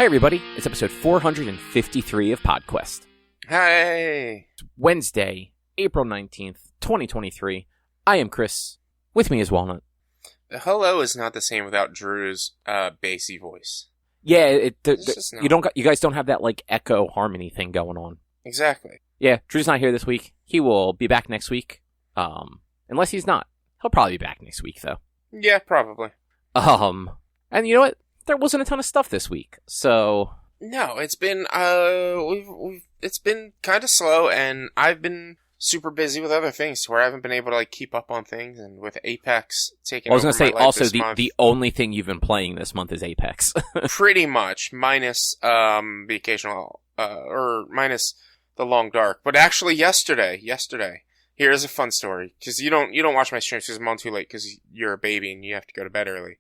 Hey everybody, it's episode 453 of PodQuest. Hey! It's Wednesday, April 19th, 2023. I am Chris. With me is Walnut. The hello is not the same without Drew's bassy voice. Yeah, Not. you guys don't have that like echo harmony thing going on. Exactly. Yeah, Drew's not here this week. He will be back next week. Unless he's not. He'll probably be back next week though. Yeah, probably. And you know what? There wasn't a ton of stuff this week, so... No, it's been, it's been kind of slow, and I've been super busy with other things, where I haven't been able to, like, keep up on things, and with Apex taking over my life this month. I was going to say, also, the only thing you've been playing this month is Apex. Pretty much, minus, the occasional, minus the Long Dark. But actually, yesterday, here's a fun story, because you don't watch my streams because I'm on too late, because you're a baby and you have to go to bed early.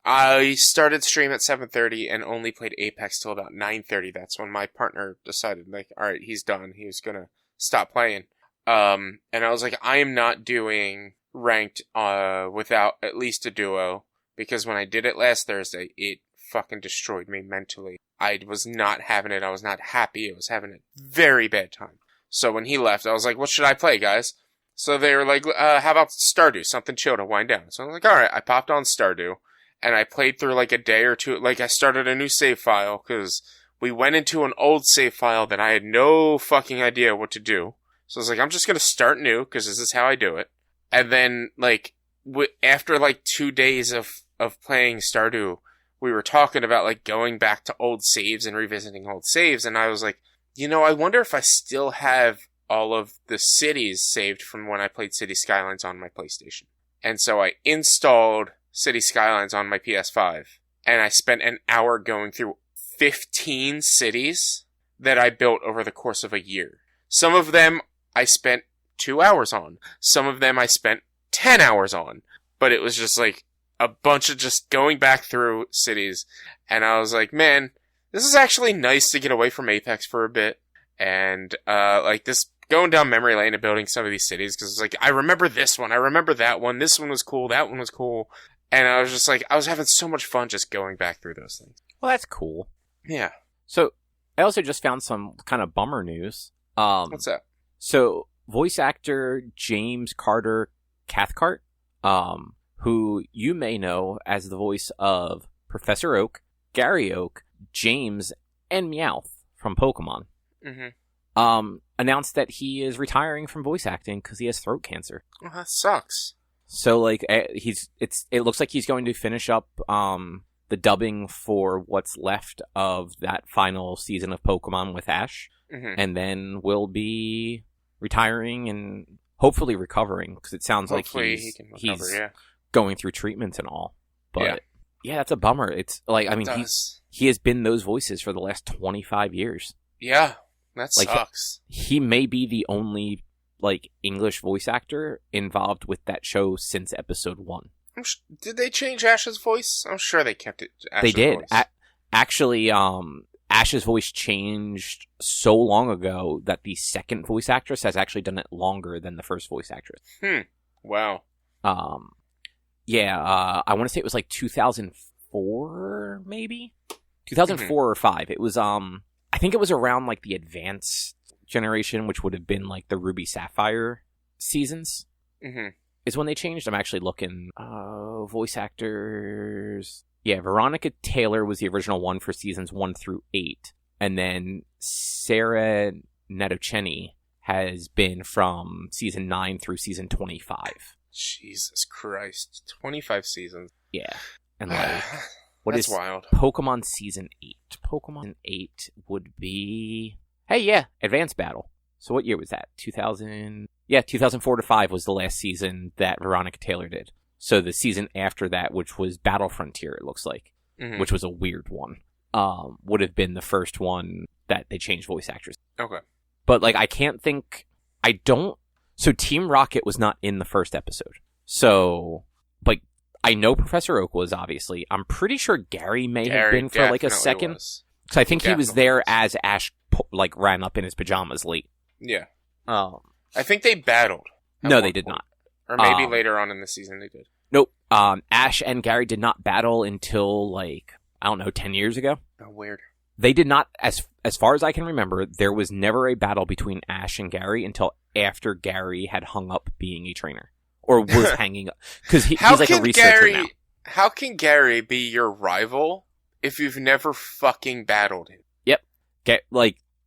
I started stream at 7:30 and only played Apex till about 9:30. That's when my partner decided, like, alright, he's done. He was gonna stop playing. And I was like, I am not doing ranked, without at least a duo. Because when I did it last Thursday, it fucking destroyed me mentally. I was not having it. I was not happy. I was having a very bad time. So when he left, I was like, what should I play, guys? So they were like, how about Stardew? Something chill to wind down. So I was like, alright, I popped on Stardew. And I played through like a day or two. Like I started a new save file because we went into an old save file that I had no fucking idea what to do. So I was like, I'm just going to start new because this is how I do it. And then like after like 2 days of playing Stardew, we were talking about like going back to old saves and revisiting old saves. And I was like, I wonder if I still have all of the cities saved from when I played City Skylines on my PlayStation. And so I installed City Skylines on my PS5, and I spent an hour going through 15 cities that I built over the course of a year. Some of them I spent 2 hours on. Some of them I spent 10 hours on. But it was just like a bunch of just going back through cities, and I was like, man, this is actually nice to get away from Apex for a bit, and like this going down memory lane and building some of these cities, because it's like, I remember this one, I remember that one, this one was cool, that one was cool. And I was just like, I was having so much fun just going back through those things. Well, that's cool. Yeah. So, I also just found some kind of bummer news. What's that? So, voice actor James Carter Cathcart, who you may know as the voice of Professor Oak, Gary Oak, James, and Meowth from Pokemon, announced that he is retiring from voice acting because he has throat cancer. Well, that sucks. So, like, it looks like he's going to finish up, the dubbing for what's left of that final season of Pokemon with Ash, and then will be retiring and hopefully recovering, because it sounds hopefully like he can recover, going through treatments and all. But, yeah, that's a bummer. It's, like, I mean, he has been those voices for the last 25 years. Yeah, that like, sucks. He may be the only like English voice actor involved with that show since episode 1. Did they change Ash's voice? I'm sure they kept it. They did. Actually, Ash's voice changed so long ago that the second voice actress has actually done it longer than the first voice actress. Wow. Yeah. I want to say it was like 2004, maybe 2004 or 5. It was. I think it was around like the advanced generation, which would have been like the Ruby Sapphire seasons, is when they changed. I'm actually looking. Voice actors. Yeah, Veronica Taylor was the original one for seasons 1 through 8, and then Sarah Natochenny has been from season 9 through season 25. Jesus Christ, 25 seasons. Yeah, and like that's wild. Pokemon season 8? Pokemon 8 would be. Hey, yeah, Advanced Battle. So what year was that? 2000? Yeah, 2004 to 5 was the last season that Veronica Taylor did. So the season after that, which was Battle Frontier, it looks like, which was a weird one, would have been the first one that they changed voice actors. Okay. But, like, so Team Rocket was not in the first episode. So, like, I know Professor Oak was, obviously. I'm pretty sure Gary may have been for, like, a second. Because I think he was there as Ash, like, ran up in his pajamas late. Yeah. I think they battled. No, they did not. Or maybe later on in the season they did. Nope. Ash and Gary did not battle until, like, I don't know, 10 years ago. Oh, weird. They did not, as far as I can remember, there was never a battle between Ash and Gary until after Gary had hung up being a trainer. Or was hanging up. Because he's like a researcher now. How can Gary be your rival if you've never fucking battled him? Yep.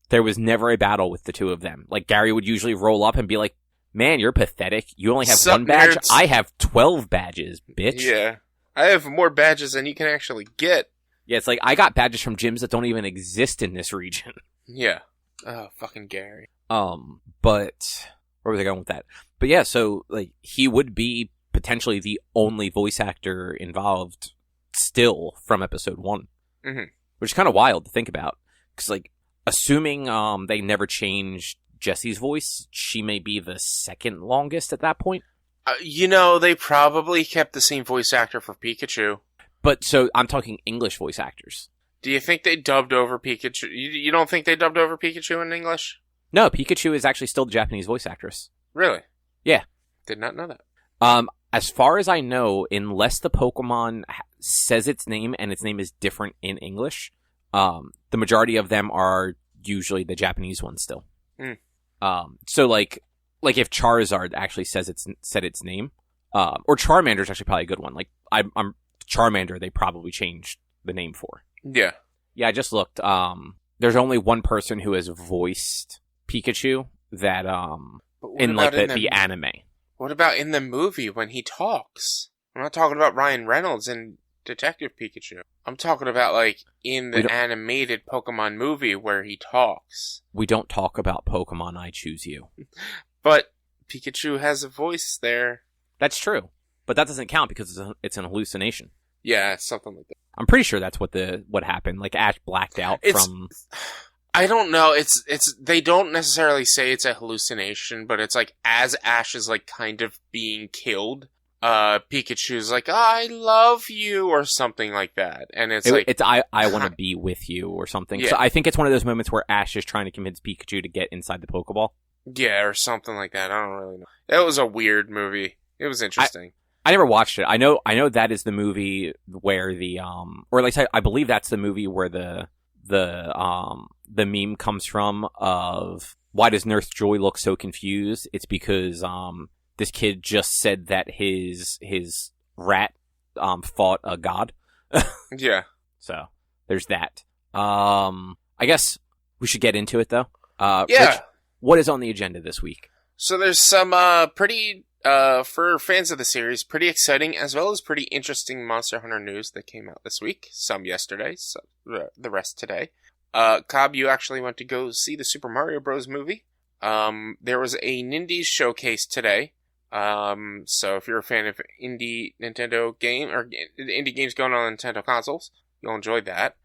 There was never a battle with the two of them. Like, Gary would usually roll up and be like, man, you're pathetic. You only have one badge. Nerds. I have 12 badges, bitch. Yeah. I have more badges than you can actually get. Yeah, it's like, I got badges from gyms that don't even exist in this region. Yeah. Oh, fucking Gary. But where was I going with that? But yeah, so, like, he would be potentially the only voice actor involved still from episode 1. Mm-hmm. Which is kind of wild to think about. Because, like, assuming they never changed Jessie's voice, she may be the second longest at that point. They probably kept the same voice actor for Pikachu. But, so, I'm talking English voice actors. Do you think they dubbed over Pikachu? You don't think they dubbed over Pikachu in English? No, Pikachu is actually still the Japanese voice actress. Really? Yeah. Did not know that. As far as I know, unless the Pokemon says its name and its name is different in English, the majority of them are usually the Japanese ones still. Mm. So, like if Charizard actually said its name, or Charmander is actually probably a good one. Like, I'm Charmander, they probably changed the name for. Yeah. Yeah, I just looked. There's only one person who has voiced Pikachu that, in, like, the anime. What about in the movie when he talks? I'm not talking about Ryan Reynolds in Detective Pikachu. I'm talking about, like, in the animated Pokemon movie where he talks. We don't talk about Pokemon I Choose You. But Pikachu has a voice there. That's true. But that doesn't count because it's an hallucination. Yeah, something like that. I'm pretty sure that's what happened. Like, Ash blacked out from... I don't know. It's they don't necessarily say it's a hallucination, but it's like as Ash is like kind of being killed, Pikachu's like, I love you, or something like that. And it's I want to be with you, or something. Yeah. So I think it's one of those moments where Ash is trying to convince Pikachu to get inside the Pokeball. Yeah, or something like that. I don't really know. It was a weird movie. It was interesting. I never watched it. I know that is the movie where or like I believe that's the movie where the meme comes from of why does Nurse Joy look so confused? It's because this kid just said that his rat fought a god. Yeah. So there's that. I guess we should get into it though. Yeah. Rich, what is on the agenda this week? So there's some pretty for fans of the series, pretty exciting as well as pretty interesting Monster Hunter news that came out this week. Some yesterday, some the rest today. Cobb, you actually went to go see the Super Mario Bros. Movie. There was a Nindies showcase today. So if you're a fan of indie Nintendo game or indie games going on Nintendo consoles, you'll enjoy that.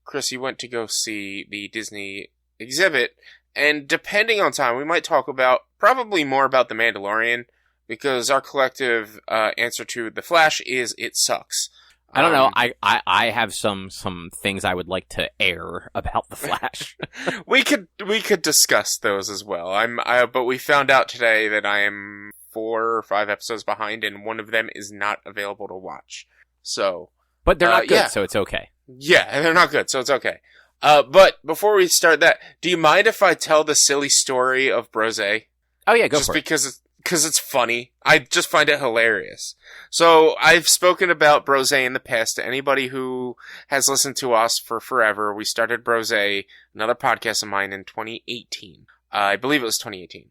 Chris, you went to go see the Disney exhibit, and depending on time, we might talk about probably more about The Mandalorian, because our collective answer to The Flash is it sucks. I don't know. I have some things I would like to air about The Flash. we could discuss those as well. But we found out today that I am 4 or 5 episodes behind, and one of them is not available to watch. So, but they're not good, so it's okay. Yeah, they're not good, so it's okay. But before we start that, do you mind if I tell the silly story of Brose? Oh yeah, go for it. Just because it's funny. I just find it hilarious. So I've spoken about Brose in the past to anybody who has listened to us for forever. We started Brose, another podcast of mine, in 2018. I believe it was 2018.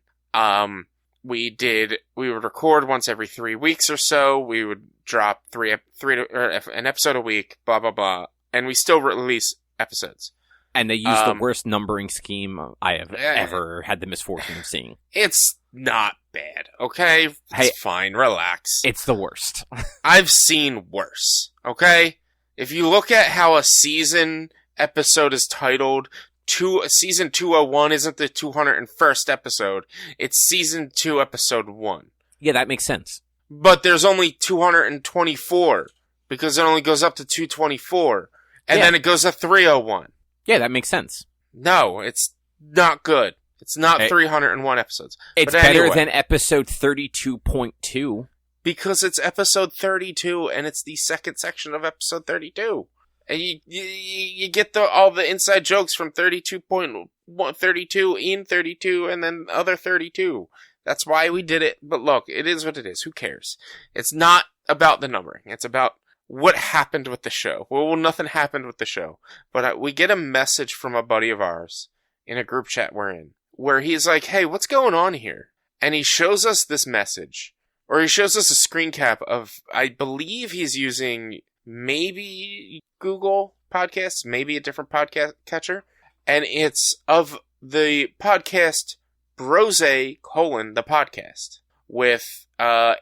We would record once every 3 weeks or so. We would drop an episode a week, blah, blah, blah. And we still release episodes. And they use the worst numbering scheme I have ever had the misfortune of seeing. It's not bad, okay? It's fine, relax. It's the worst. I've seen worse, okay? If you look at how a season episode is titled, Season 201 isn't the 201st episode. It's Season 2, Episode 1. Yeah, that makes sense. But there's only 224, because it only goes up to 224. And then it goes to 301. Yeah, that makes sense. No, it's not good. It's not 301 episodes. It's better than episode 32.2. Because it's episode 32, and it's the second section of episode 32. And you get all the inside jokes from 32.32 in 32 and then other 32. That's why we did it. But look, it is what it is. Who cares? It's not about the numbering. It's about what happened with the show. Well, nothing happened with the show. But we get a message from a buddy of ours in a group chat we're in, where he's like, hey, what's going on here? And he shows us this message. Or he shows us a screen cap of, I believe he's using maybe Google Podcasts, maybe a different podcast catcher. And it's of the podcast Brose: the podcast, with there's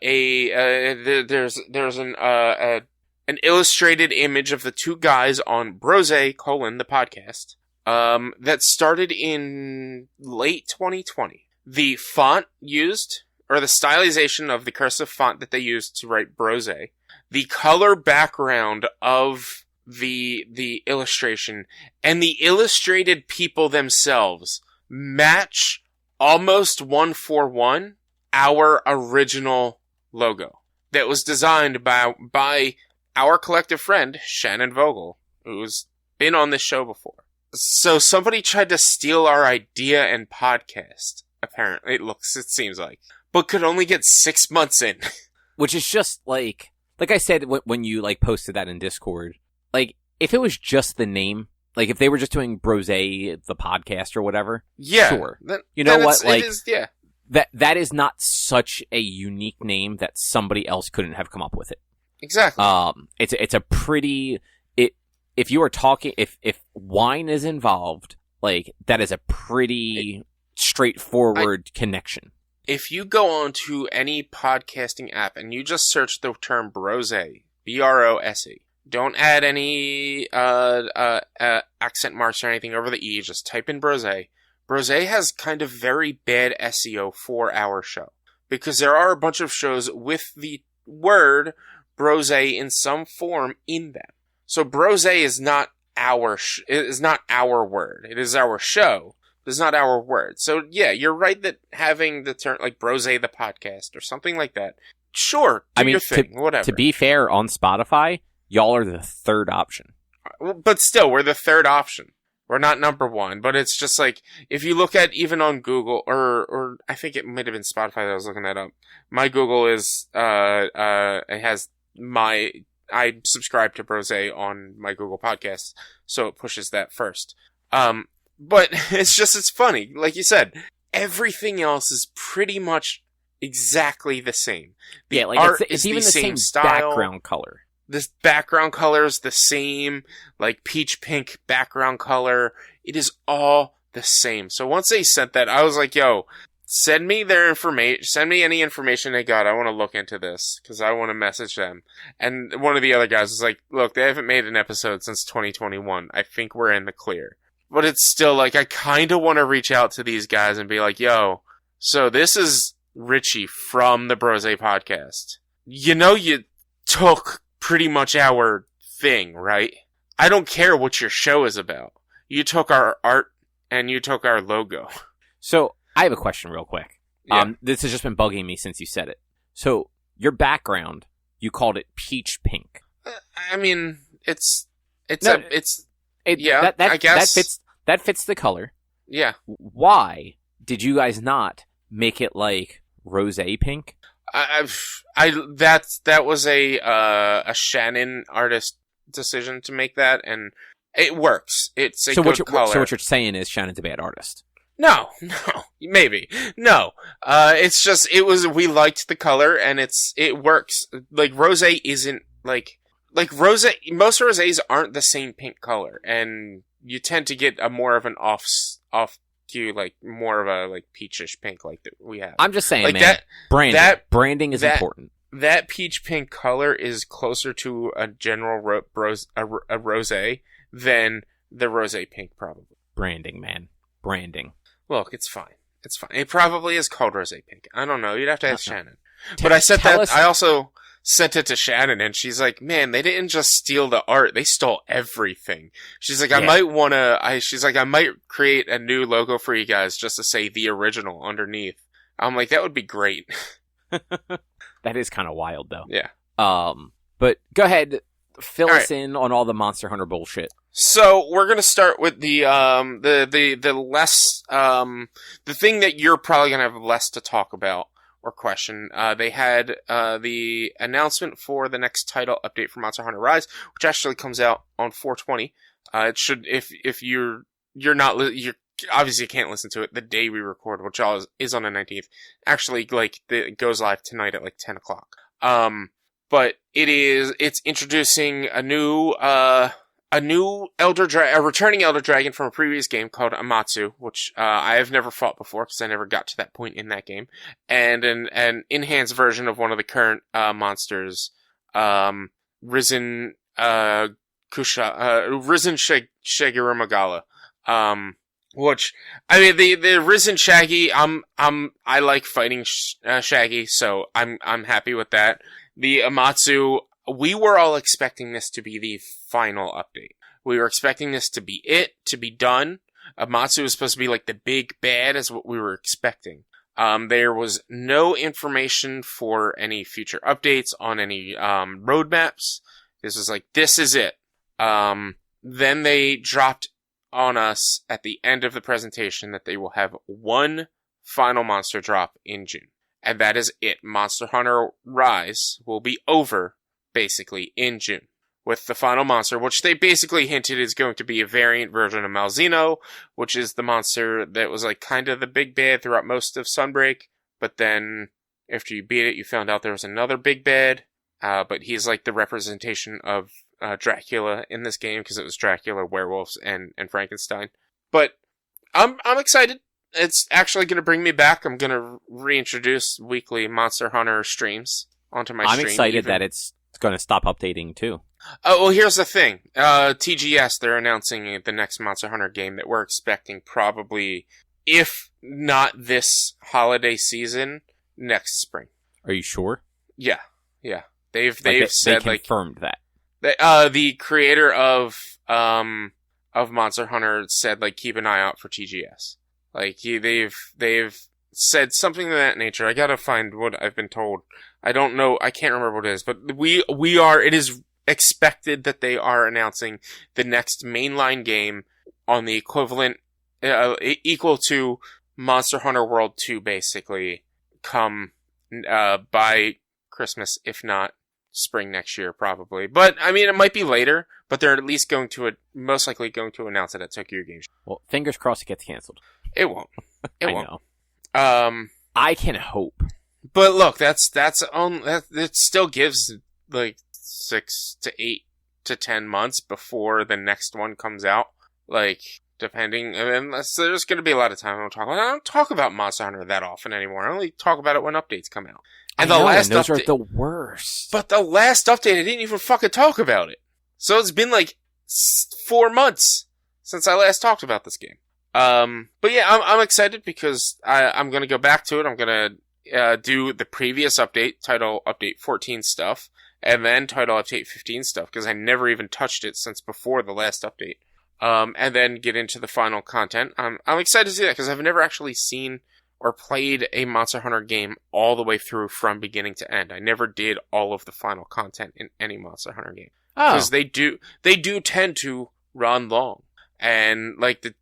an illustrated image of the two guys on Brose: the podcast, that started in late 2020. The font used, or the stylization of the cursive font that they used to write Brose, the color background of the illustration, and the illustrated people themselves match almost 1-for-1 our original logo that was designed by our collective friend, Shannon Vogel, who's been on this show before. So somebody tried to steal our idea and podcast, apparently, it seems like, but could only get 6 months in. Which is just, like I said when you, posted that in Discord, if it was just the name, if they were just doing Brose, the podcast or whatever, yeah, sure. You know what? Yeah. That is not such a unique name that somebody else couldn't have come up with it. Exactly. It's a pretty, if you are talking, if wine is involved, that is a pretty straightforward connection. If you go on to any podcasting app and you just search the term Brose, Brose, don't add any accent marks or anything over the E, just type in Brose. Brose has kind of very bad SEO for our show, because there are a bunch of shows with the word Brose in some form in them. So Brose is not our word. It is our show. It's not our word. So yeah, you're right that having the term Brose the podcast or something like that, sure, do your thing, whatever. To be fair, on Spotify, y'all are the third option. But still, we're the third option. We're not number one. But it's just if you look at even on Google, or I think it might have been Spotify that I was looking that up. My Google is, it has I subscribe to Brose on my Google Podcasts, so it pushes that first. But it's funny. Like you said, everything else is pretty much exactly the same. The art it's is even the same style. Background color. This background color is the same, peach pink background color. It is all the same. So once they sent that, I was like, yo, send me their information. Send me any information they got. I want to look into this because I want to message them. And one of the other guys was like, look, they haven't made an episode since 2021. I think we're in the clear. But it's still I kind of want to reach out to these guys and be like, yo, so this is Richie from the Brose podcast. You took pretty much our thing, right? I don't care what your show is about. You took our art and you took our logo. So I have a question real quick. Yeah. This has just been bugging me since you said it. So your background, you called it peach pink. I mean, I guess that fits the color. Yeah. Why did you guys not make it rose pink? That was a Shannon artist decision to make that, and it works. It's a good color. So what you're saying is Shannon's a bad artist? No, maybe. No. It's just, we liked the color, and it works. Rose isn't, rose, most rosés aren't the same pink color, and you tend to get a more of an off cue, more of a, peachish pink that we have. I'm just saying, man, branding is important. That peach pink color is closer to a general rosé than the rosé pink, probably. Branding, man. Branding. Look, it's fine. It's fine. It probably is called rosé pink. I don't know. You'd have to ask Shannon. But I also sent it to Shannon, and she's like, man, they didn't just steal the art. They stole everything. She's like, I might create a new logo for you guys just to say the original underneath. I'm like, that would be great. That is kind of wild, though. Yeah. But go ahead. fill us in on all the Monster Hunter bullshit. So we're gonna start with the less the thing that you're probably gonna have less to talk about or question. They had the announcement for the next title update for Monster Hunter Rise, which actually comes out on 4/20. It should, if you're obviously can't listen to it the day we record, which is on the 19th. Actually, like, it goes live tonight at like 10 o'clock. But it's introducing a returning Elder Dragon from a previous game called Amatsu, which I have never fought before because I never got to that point in that game, and an enhanced version of one of the current monsters, Risen Shagirumagala. Which, I mean, the Risen Shaggy, I like fighting Shaggy, so I'm happy with that. The Amatsu, we were all expecting this to be the final update. We were expecting this to be done. Amatsu was supposed to be like the big bad, is what we were expecting. There was no information for any future updates on any roadmaps. This was like, this is it. Then they dropped on us at the end of the presentation that they will have one final monster drop in June. And that is it. Monster Hunter Rise will be over, basically, in June. With the final monster, which they basically hinted is going to be a variant version of Malzeno, which is the monster that was like kind of the big bad throughout most of Sunbreak. But then, after you beat it, you found out there was another big bad. But he's like the representation of Dracula in this game, because it was Dracula, werewolves, and Frankenstein. But I'm excited. It's actually going to bring me back. I'm going to reintroduce weekly Monster Hunter streams onto my stream. I'm excited that it's going to stop updating too. Oh, well, here's the thing. TGS, they're announcing the next Monster Hunter game that we're expecting probably, if not this holiday season, next spring. Are you sure? Yeah. They've said, they confirmed that. The creator of Monster Hunter said, like, keep an eye out for TGS. Like, they've said something of that nature. I gotta find what I've been told. I don't know. I can't remember what it is, but it is expected that they are announcing the next mainline game on the equivalent, equal to Monster Hunter World 2, basically, come, by Christmas, if not spring next year, probably. But, I mean, it might be later, but they're at least most likely going to announce it at Tokyo Game Show. Well, fingers crossed it gets canceled. It won't. It won't. Know. I can hope. But look, that still gives, like, 6 to 8 to 10 months before the next one comes out. Like, depending, and there's going to be a lot of time I don't talk about Monster Hunter that often anymore. I only talk about it when updates come out. And those are the worst. But the last update, I didn't even fucking talk about it. So it's been like 4 months since I last talked about this game. But yeah, I'm excited because I'm gonna go back to it. I'm gonna do the previous update, title update 14 stuff, and then title update 15 stuff, because I never even touched it since before the last update. And then get into the final content. I'm excited to see that, because I've never actually seen or played a Monster Hunter game all the way through from beginning to end. I never did all of the final content in any Monster Hunter game. Because they do tend to run long. And like the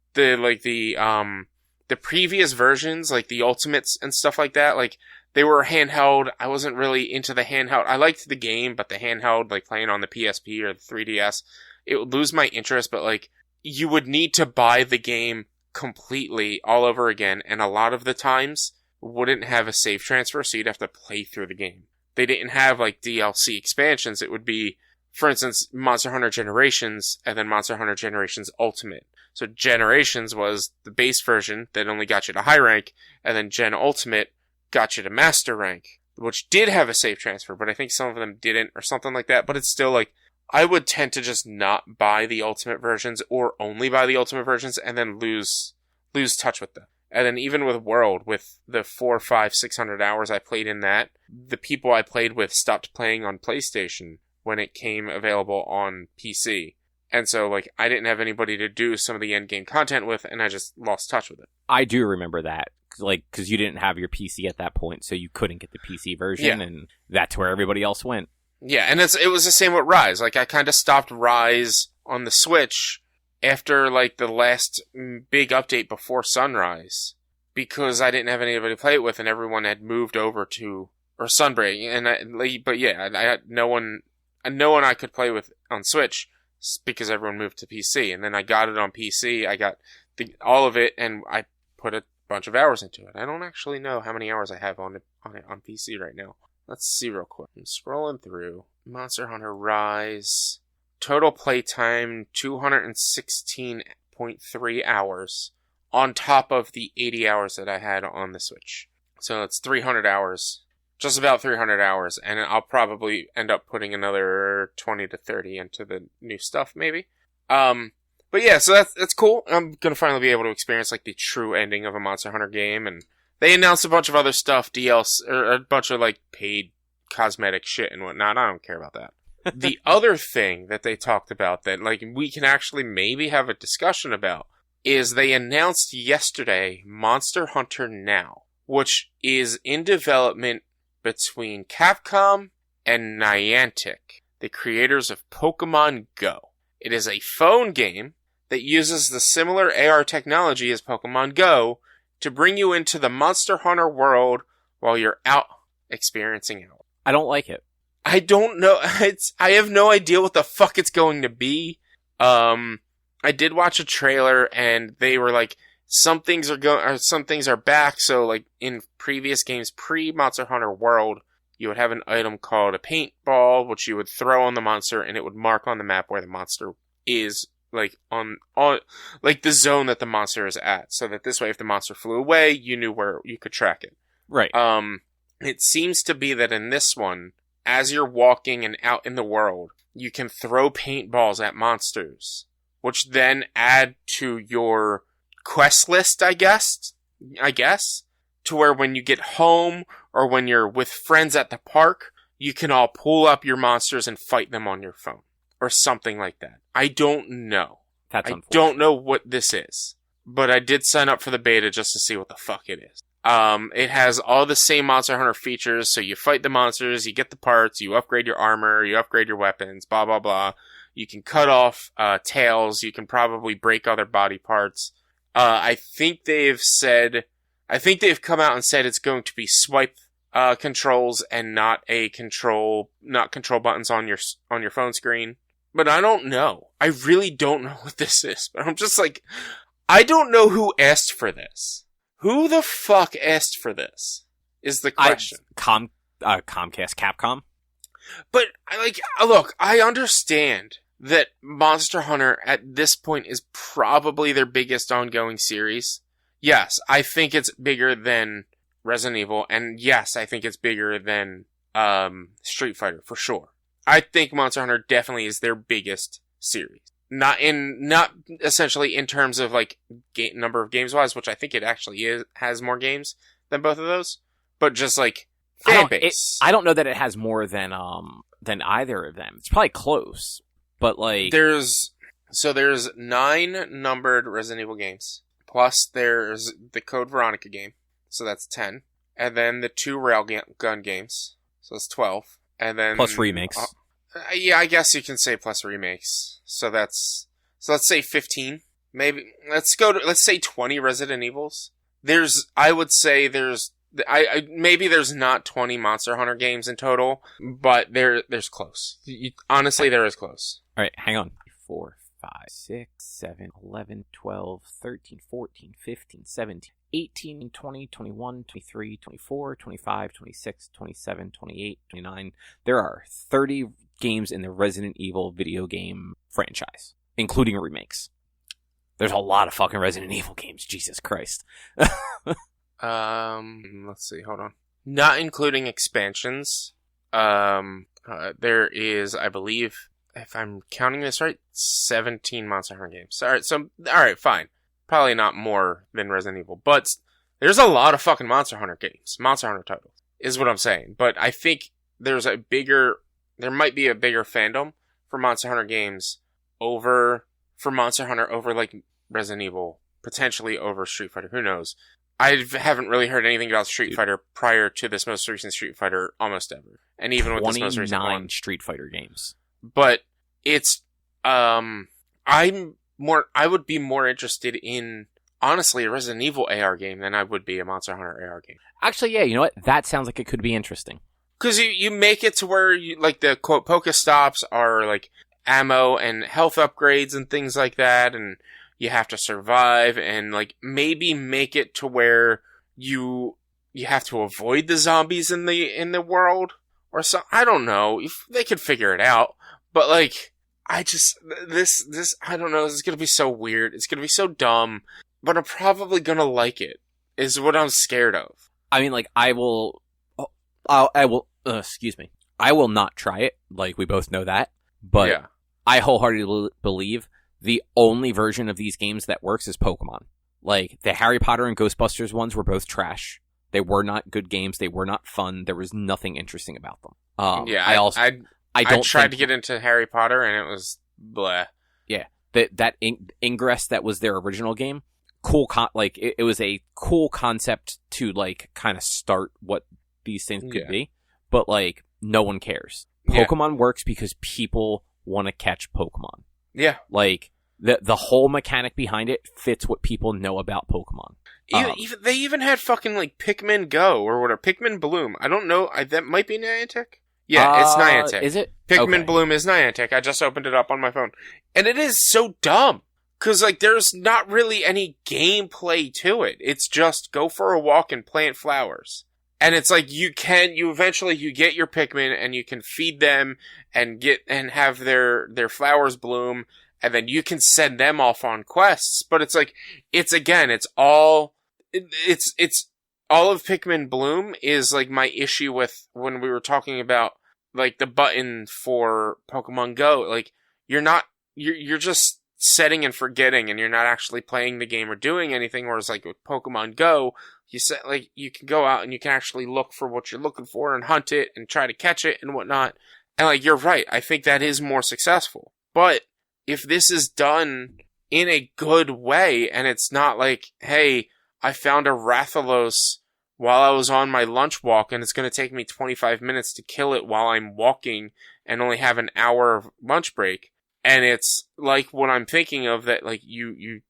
previous versions, like the Ultimates and stuff like that, like they were handheld. I wasn't really into the handheld. I liked the game, but the handheld, like playing on the PSP or the 3DS, it would lose my interest. But like, you would need to buy the game completely all over again, and a lot of the times wouldn't have a save transfer, so you'd have to play through the game. They didn't have like DLC expansions. It would be, for instance, Monster Hunter Generations and then Monster Hunter Generations Ultimate. So Generations was the base version that only got you to high rank, and then Gen Ultimate got you to master rank, which did have a save transfer, but I think some of them didn't or something like that. But it's still like, I would tend to just not buy the Ultimate versions, or only buy the Ultimate versions and then lose touch with them. And then even with World, with the 400, 500, 600 hours I played in that, the people I played with stopped playing on PlayStation when it came available on PC. And so, like, I didn't have anybody to do some of the endgame content with, and I just lost touch with it. I do remember that. Like, because you didn't have your PC at that point, so you couldn't get the PC version, and that's where everybody else went. Yeah, and it was the same with Rise. Like, I kind of stopped Rise on the Switch after, like, the last big update before Sunrise, because I didn't have anybody to play it with, and everyone had moved over to, or Sunbreak, but yeah, I had no one I could play with on Switch, because everyone moved to PC, and then I got it on PC, I got all of it, and I put a bunch of hours into it. I don't actually know how many hours I have on it on PC right now. Let's see real quick. I'm scrolling through. Monster Hunter Rise. Total playtime, 216.3 hours. On top of the 80 hours that I had on the Switch. So it's 300 hours. Just about 300 hours. And I'll probably end up putting another 20 to 30 into the new stuff, maybe. But yeah, so that's cool. I'm gonna finally be able to experience, like, the true ending of a Monster Hunter game, and they announced a bunch of other stuff, DLC, or a bunch of, like, paid cosmetic shit and whatnot. I don't care about that. The other thing that they talked about that, like, we can actually maybe have a discussion about is they announced yesterday Monster Hunter Now, which is in development between Capcom and Niantic, the creators of Pokemon Go. It is a phone game that uses the similar AR technology as Pokemon Go to bring you into the Monster Hunter world while you're out experiencing it. I don't like it. I don't know. I have no idea what the fuck it's going to be. I did watch a trailer, and they were like, some things are back. So, like, in previous games, pre-Monster Hunter World, you would have an item called a paintball, which you would throw on the monster, and it would mark on the map where the monster is, like, on like the zone that the monster is at, so that this way, if the monster flew away, you knew where you could track it. Right. It seems to be that in this one, as you're walking and out in the world, you can throw paintballs at monsters, which then add to your quest list, I guess, to where when you get home or when you're with friends at the park, you can all pull up your monsters and fight them on your phone or something like that. I don't know. That's I don't know what this is, but I did sign up for the beta just to see what the fuck it is. It has all the same Monster Hunter features, so you fight the monsters, you get the parts, you upgrade your armor, you upgrade your weapons, blah, blah, blah. You can cut off tails, you can probably break other body parts. I think they've come out and said it's going to be swipe controls and not control buttons on your phone screen. But I don't know. I really don't know what this is. But I'm just like, I don't know who asked for this. Who the fuck asked for this? Is the question. Comcast, Capcom. But, look, I understand that Monster Hunter at this point is probably their biggest ongoing series. Yes, I think it's bigger than Resident Evil, and yes, I think it's bigger than Street Fighter, for sure. I think Monster Hunter definitely is their biggest series. Not essentially in terms of, like, number of games wise, which I think it actually has more games than both of those, but just, like, fan base. I don't know that it has more than either of them. It's probably close, but, like, there's 9 numbered Resident Evil games, plus there's the Code Veronica game, so that's 10, and then the 2 Railgun games, so that's 12, and then plus remakes. Yeah, I guess you can say plus remakes. So let's say 15. Maybe let's say 20 Resident Evils. Maybe there's not 20 Monster Hunter games in total, but there's close. Honestly, there is close. All right, hang on. 4, 5, 6, 7, 11, 12, 13, 14, 15, 17, 18, 20, 21, 23, 24, 25, 26, 27, 28, 29. There are 30 games in the Resident Evil video game franchise, including remakes. There's a lot of fucking Resident Evil games. Jesus Christ. Let's see. Hold on. Not including expansions. There is, I believe, if I'm counting this right, 17 Monster Hunter games. Alright, fine. Probably not more than Resident Evil, but there's a lot of fucking Monster Hunter games. Monster Hunter titles, is what I'm saying. But I think there might be a bigger fandom for Monster Hunter games over Resident Evil, potentially over Street Fighter, who knows. I haven't really heard anything about Street Fighter prior to this most recent Street Fighter almost ever. And even with this most recent one. 29 Street Fighter games. But it's, I would be more interested in, honestly, a Resident Evil AR game than I would be a Monster Hunter AR game. Actually, yeah, you know what? That sounds like it could be interesting. Because you make it to where, like, the, quote, Pokestops are, like, ammo and health upgrades and things like that, and you have to survive, and, like, maybe make it to where you have to avoid the zombies in the world, or so. I don't know. If they could figure it out, but, like, I don't know, this is gonna be so weird, it's gonna be so dumb, but I'm probably gonna like it, is what I'm scared of. I mean, like, I will not try it, like, we both know that, but yeah. I wholeheartedly believe the only version of these games that works is Pokemon. Like, the Harry Potter and Ghostbusters ones were both trash. They were not good games. They were not fun. There was nothing interesting about them. I tried to get into Harry Potter, and it was bleh. Yeah, that Ingress that was their original game, cool. It was a cool concept to, like, kind of start what these things could be, but, like, no one cares. Pokemon works because people want to catch Pokemon. Yeah. Like, the whole mechanic behind it fits what people know about Pokemon. They even had fucking, like, Pikmin Go, or whatever, Pikmin Bloom. I don't know, that might be Niantic? Yeah, it's Niantic. Is it? Pikmin Bloom is Niantic. I just opened it up on my phone. And it is so dumb. Because, like, there's not really any gameplay to it. It's just go for a walk and plant flowers. And it's like you get your Pikmin and you can feed them and have their flowers bloom, and then you can send them off on quests. But it's like, it's all of Pikmin Bloom is, like, my issue with when we were talking about, like, the button for Pokemon Go. Like, you're just setting and forgetting, and you're not actually playing the game or doing anything. Whereas, like, with Pokemon Go, you can go out and you can actually look for what you're looking for and hunt it and try to catch it and whatnot. And, like, you're right. I think that is more successful. But if this is done in a good way, and it's not like, hey, I found a Rathalos while I was on my lunch walk, and it's going to take me 25 minutes to kill it while I'm walking and only have an hour of lunch break. And it's like what I'm thinking of, that, like, you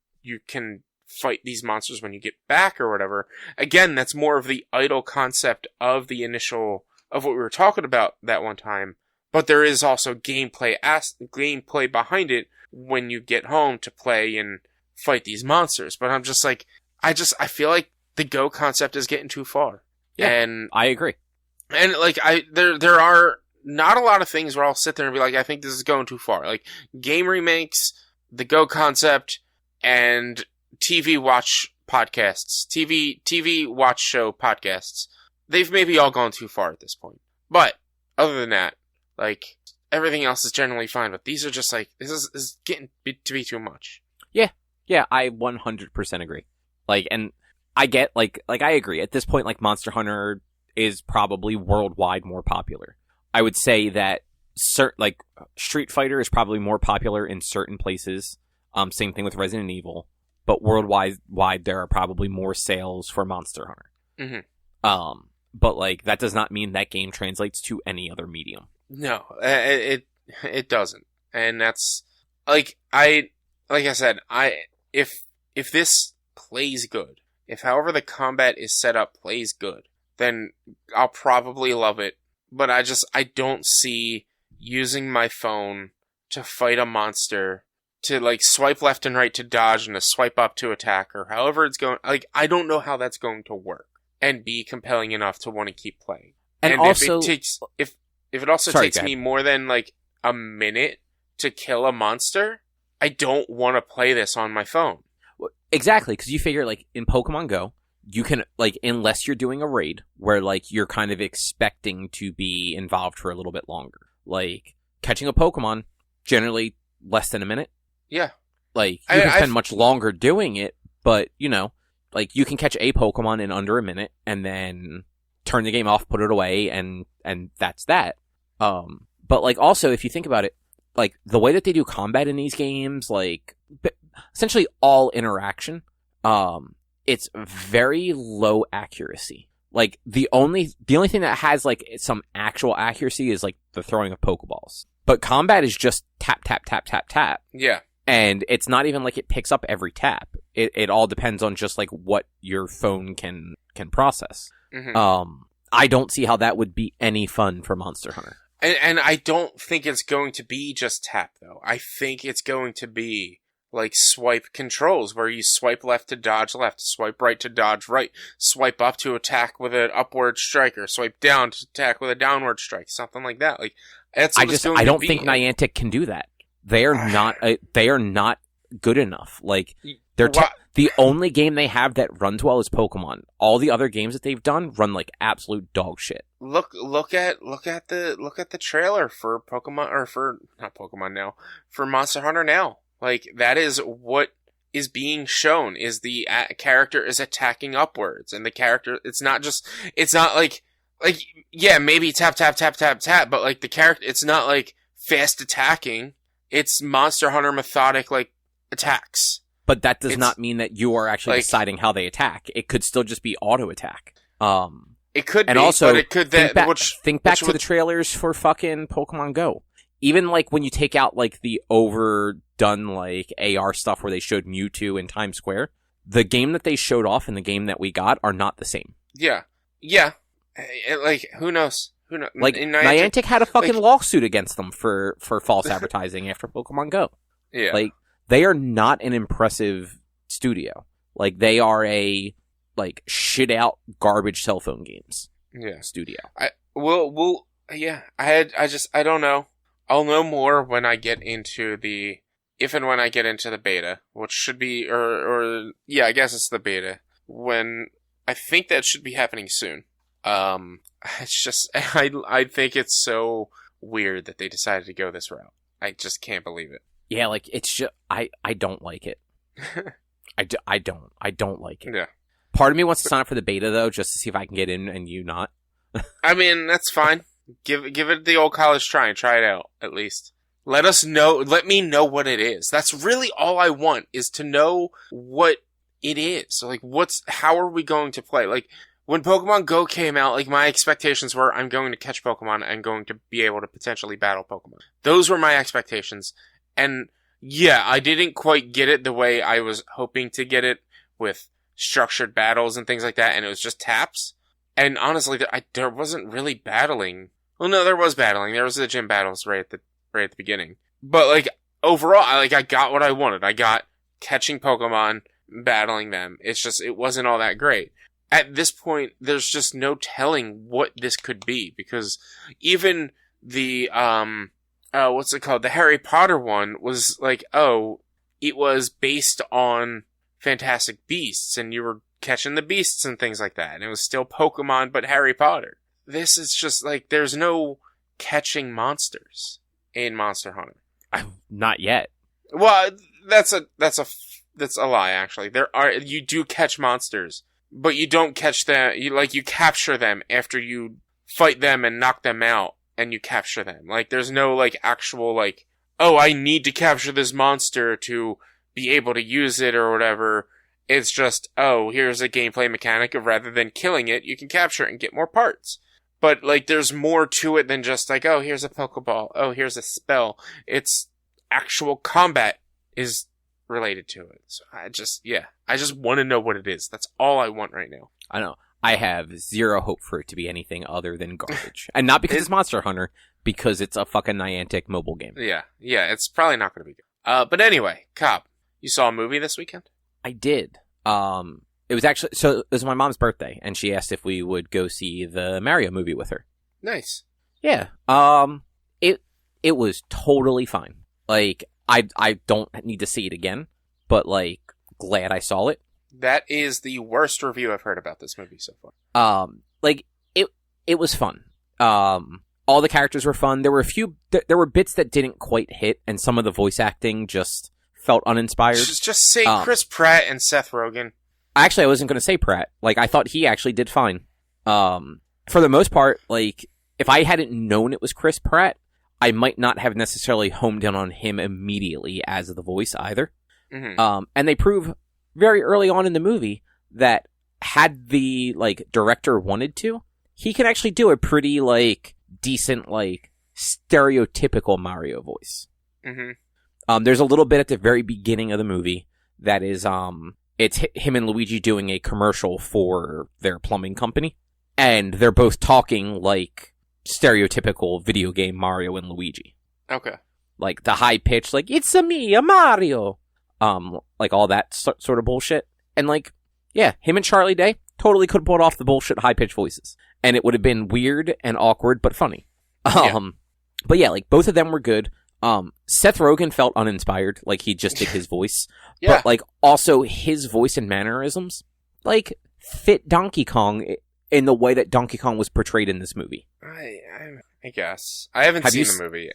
can fight these monsters when you get back or whatever. Again, that's more of the idle concept of the initial, of what we were talking about that one time. But there is also gameplay behind it when you get home to play and fight these monsters. But I'm just like, I feel like the Go concept is getting too far. Yeah, and I agree. And, like, there are not a lot of things where I'll sit there and be like, I think this is going too far. Like, game remakes, the Go concept, and TV watch podcasts, TV watch show podcasts. They've maybe all gone too far at this point. But other than that, like, everything else is generally fine. But these are just, like, this is getting to be too much. Yeah, I 100% agree. Like, and I get, like I agree. At this point, like, Monster Hunter is probably worldwide more popular. I would say that Street Fighter is probably more popular in certain places. Same thing with Resident Evil. But worldwide, there are probably more sales for Monster Hunter. Mm-hmm. But, like, that does not mean that game translates to any other medium. No, it doesn't. And that's, like I said, if this plays good, if however the combat is set up plays good, then I'll probably love it. But I don't see using my phone to fight a monster, to, like, swipe left and right to dodge and to swipe up to attack, or however it's going. Like, I don't know how that's going to work and be compelling enough to want to keep playing. And also, if it also takes me more than, like, a minute to kill a monster, I don't want to play this on my phone. Exactly, because you figure, like, in Pokemon Go, you can, like, unless you're doing a raid where, like, you're kind of expecting to be involved for a little bit longer. Like, catching a Pokemon, generally less than a minute. Yeah. Like, you can spend much longer doing it, but, you know, like, you can catch a Pokemon in under a minute and then turn the game off, put it away, and that's that. But, like, also, if you think about it, like, the way that they do combat in these games, like, essentially all interaction, it's very low accuracy. Like, the only thing that has, like, some actual accuracy is, like, the throwing of Pokeballs. But combat is just tap, tap, tap, tap, tap. Yeah. And it's not even like it picks up every tap. It all depends on just, like, what your phone can process. Mm-hmm. I don't see how that would be any fun for Monster Hunter. And I don't think it's going to be just tap, though. I think it's going to be like swipe controls, where you swipe left to dodge left, swipe right to dodge right, swipe up to attack with an upward strike, or swipe down to attack with a downward strike, something like that. Like, that's what it's going to be. I don't think Niantic can do that. They are not good enough. Like, the only game they have that runs well is Pokemon. All the other games that they've done run like absolute dog shit. Look at the trailer for Pokemon, or for not Pokemon now, for Monster Hunter now. Like, that is what is being shown, is the character is attacking upwards, and the character, it's not like, yeah, maybe tap, tap, tap, tap, tap, but like the character, it's not like fast attacking, it's Monster Hunter methodic, like, attacks. But that does not mean that you are actually deciding how they attack. It could still just be auto attack. It could and be, also, but it could think back to the trailers for fucking Pokemon Go. Even, like, when you take out, like, the overdone, like, AR stuff where they showed Mewtwo in Times Square, the game that they showed off and the game that we got are not the same. Yeah. Yeah. Like, who knows? Like, Niantic had a fucking lawsuit against them for false advertising after Pokemon Go. Yeah. Like, they are not an impressive studio. Like, they are a, like, shit-out garbage cell phone games studio. I don't know. I'll know more when I get into the beta, which should be, I guess it's the beta, when I think that should be happening soon. It's just, I think it's so weird that they decided to go this route. I just can't believe it. Yeah, like, it's just, I don't like it. I don't like it. Yeah. Part of me wants to sign up for the beta, though, just to see if I can get in and you not. I mean, that's fine. Give it the old college try and try it out, at least. Let me know what it is. That's really all I want, is to know what it is. So, like, how are we going to play? Like, when Pokemon Go came out, like, my expectations were, I'm going to catch Pokemon and going to be able to potentially battle Pokemon. Those were my expectations. And, yeah, I didn't quite get it the way I was hoping to get it, with structured battles and things like that, and it was just taps. And honestly, there wasn't really battling. Well, no, there was battling. There was the gym battles right at the beginning. But, like, overall, I got what I wanted. I got catching Pokemon, battling them. It's just, it wasn't all that great. At this point, there's just no telling what this could be, because even the, what's it called? The Harry Potter one was like, it was based on Fantastic Beasts, and you were catching the beasts and things like that, and it was still Pokemon, but Harry Potter. This is just, like, there's no catching monsters in Monster Hunter. Not yet. Well, that's a lie, actually. You do catch monsters, but you don't catch them, you capture them after you fight them and knock them out, and you capture them. Like, there's no, like, actual, like, I need to capture this monster to be able to use it or whatever. It's just, here's a gameplay mechanic of, rather than killing it, you can capture it and get more parts. But, like, there's more to it than just, like, here's a Pokeball. Here's a spell. It's actual combat is related to it. So I just want to know what it is. That's all I want right now. I know. I have zero hope for it to be anything other than garbage. And not because it's Monster Hunter, because it's a fucking Niantic mobile game. Yeah, it's probably not going to be good. But anyway, Cobb, you saw a movie this weekend? I did. It was actually, so it was my mom's birthday, and she asked if we would go see the Mario movie with her. Nice. Yeah. It was totally fine. Like, I don't need to see it again, but, like, glad I saw it. That is the worst review I've heard about this movie so far. Like, it was fun. All the characters were fun. There were there were bits that didn't quite hit, and some of the voice acting just felt uninspired. Just say Chris Pratt and Seth Rogen. Actually, I wasn't going to say Pratt. Like, I thought he actually did fine. For the most part, like, if I hadn't known it was Chris Pratt, I might not have necessarily homed in on him immediately as the voice either. Mm-hmm. And they prove very early on in the movie that had the like director wanted to, he can actually do a pretty like decent like stereotypical Mario voice. Mm-hmm. There's a little bit at the very beginning of the movie that is it's him and Luigi doing a commercial for their plumbing company, and they're both talking like stereotypical video game Mario and Luigi. Okay. Like the high pitch, like it's a me, a Mario, like all that sort of bullshit. And like, yeah, him and Charlie Day totally could have pulled off the bullshit high pitched voices, and it would have been weird and awkward but funny. But yeah, like both of them were good. Seth Rogen felt uninspired, like he just did his voice. Yeah. But like also his voice and mannerisms like fit Donkey Kong in the way that Donkey Kong was portrayed in this movie. I guess. I haven't seen the movie.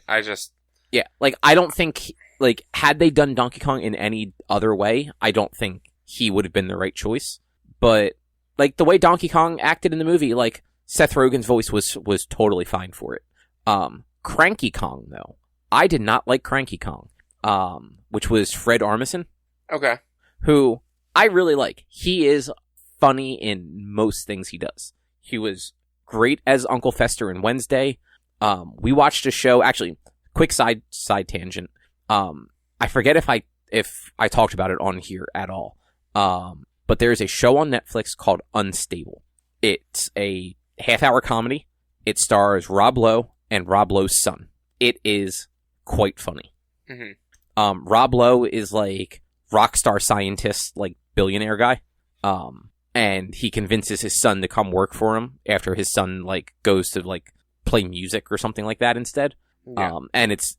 Yeah, like I don't think like had they done Donkey Kong in any other way, I don't think he would have been the right choice. But like the way Donkey Kong acted in the movie, like Seth Rogen's voice was totally fine for it. Cranky Kong though, I did not like Cranky Kong, which was Fred Armisen. Okay. Who I really like. He is funny in most things he does. He was great as Uncle Fester in Wednesday. We watched a show, actually, quick side tangent. I forget if I talked about it on here at all. But there's a show on Netflix called Unstable. It's a half-hour comedy. It stars Rob Lowe and Rob Lowe's son. It is quite funny. Mm-hmm. Rob Lowe is like rock star scientist, like billionaire guy. And he convinces his son to come work for him after his son like goes to like play music or something like that instead. Yeah. And it's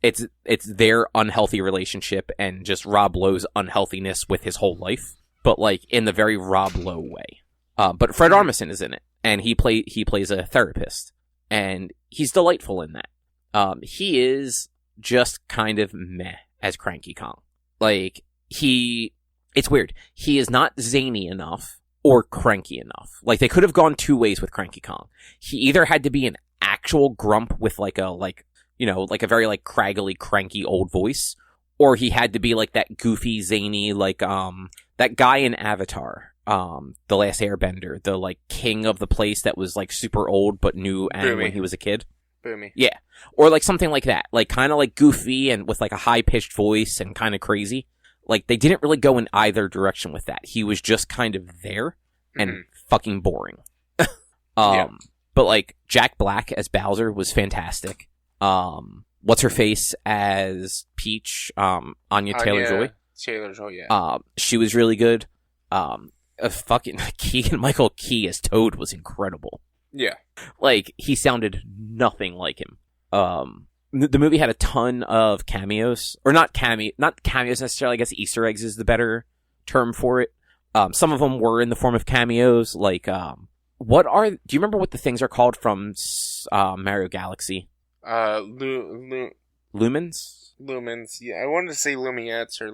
their unhealthy relationship and just Rob Lowe's unhealthiness with his whole life, but like in the very Rob Lowe way. But Fred Armisen is in it, and he plays a therapist, and he's delightful in that. He is just kind of meh as Cranky Kong. Like it's weird. He is not zany enough or cranky enough. Like they could have gone two ways with Cranky Kong. He either had to be an actual grump with like a very like craggly, cranky old voice, or he had to be like that goofy, zany, like that guy in Avatar, The Last Airbender, the like king of the place that was like super old but knew Aang when he was a kid. Boomy. Yeah, or like something like that, like kind of like goofy and with like a high pitched voice and kind of crazy. Like they didn't really go in either direction with that. He was just kind of there and fucking boring. Yeah. But like Jack Black as Bowser was fantastic. What's her face as Peach? Anya Taylor-Joy. Taylor-Joy, yeah. She was really good. Fucking Keegan-Michael Key as Toad was incredible. Yeah. Like he sounded nothing like him. The movie had a ton of cameos, or not cameos necessarily. I guess Easter eggs is the better term for it. Some of them were in the form of cameos, like do you remember what the things are called from Mario Galaxy? Lumens? Lumens, yeah. I wanted to say Lumiettes or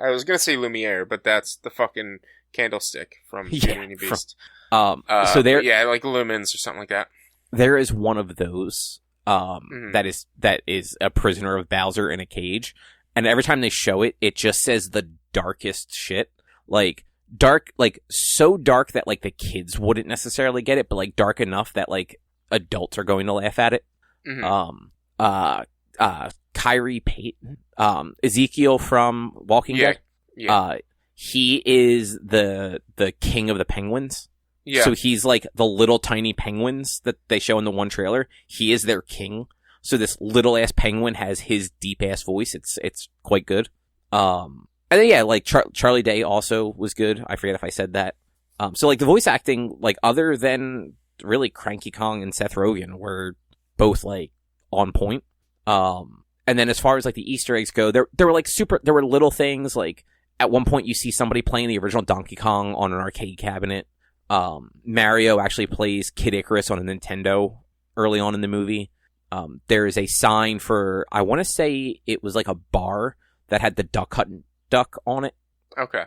I was gonna say Lumiere, but that's the fucking candlestick from Beauty and the Beast. So there, yeah, like lumens or something like that. There is one of those that is a prisoner of Bowser in a cage, and every time they show it, it just says the darkest shit, like dark, like so dark that like the kids wouldn't necessarily get it, but like dark enough that like adults are going to laugh at it. Kyrie Payton, Ezekiel from Walking Dead. Yeah. He is the king of the penguins. Yeah. So he's like the little tiny penguins that they show in the one trailer. He is their king. So this little ass penguin has his deep ass voice. It's quite good. And then yeah, like Charlie Day also was good. I forget if I said that. So like the voice acting, like other than really Cranky Kong and Seth Rogen, were both like on point. And then as far as like the Easter eggs go, there were little things, like at one point you see somebody playing the original Donkey Kong on an arcade cabinet. Mario actually plays Kid Icarus on a Nintendo early on in the movie. There is a sign for, I want to say it was like a bar that had the Duck Hunt duck on it. Okay.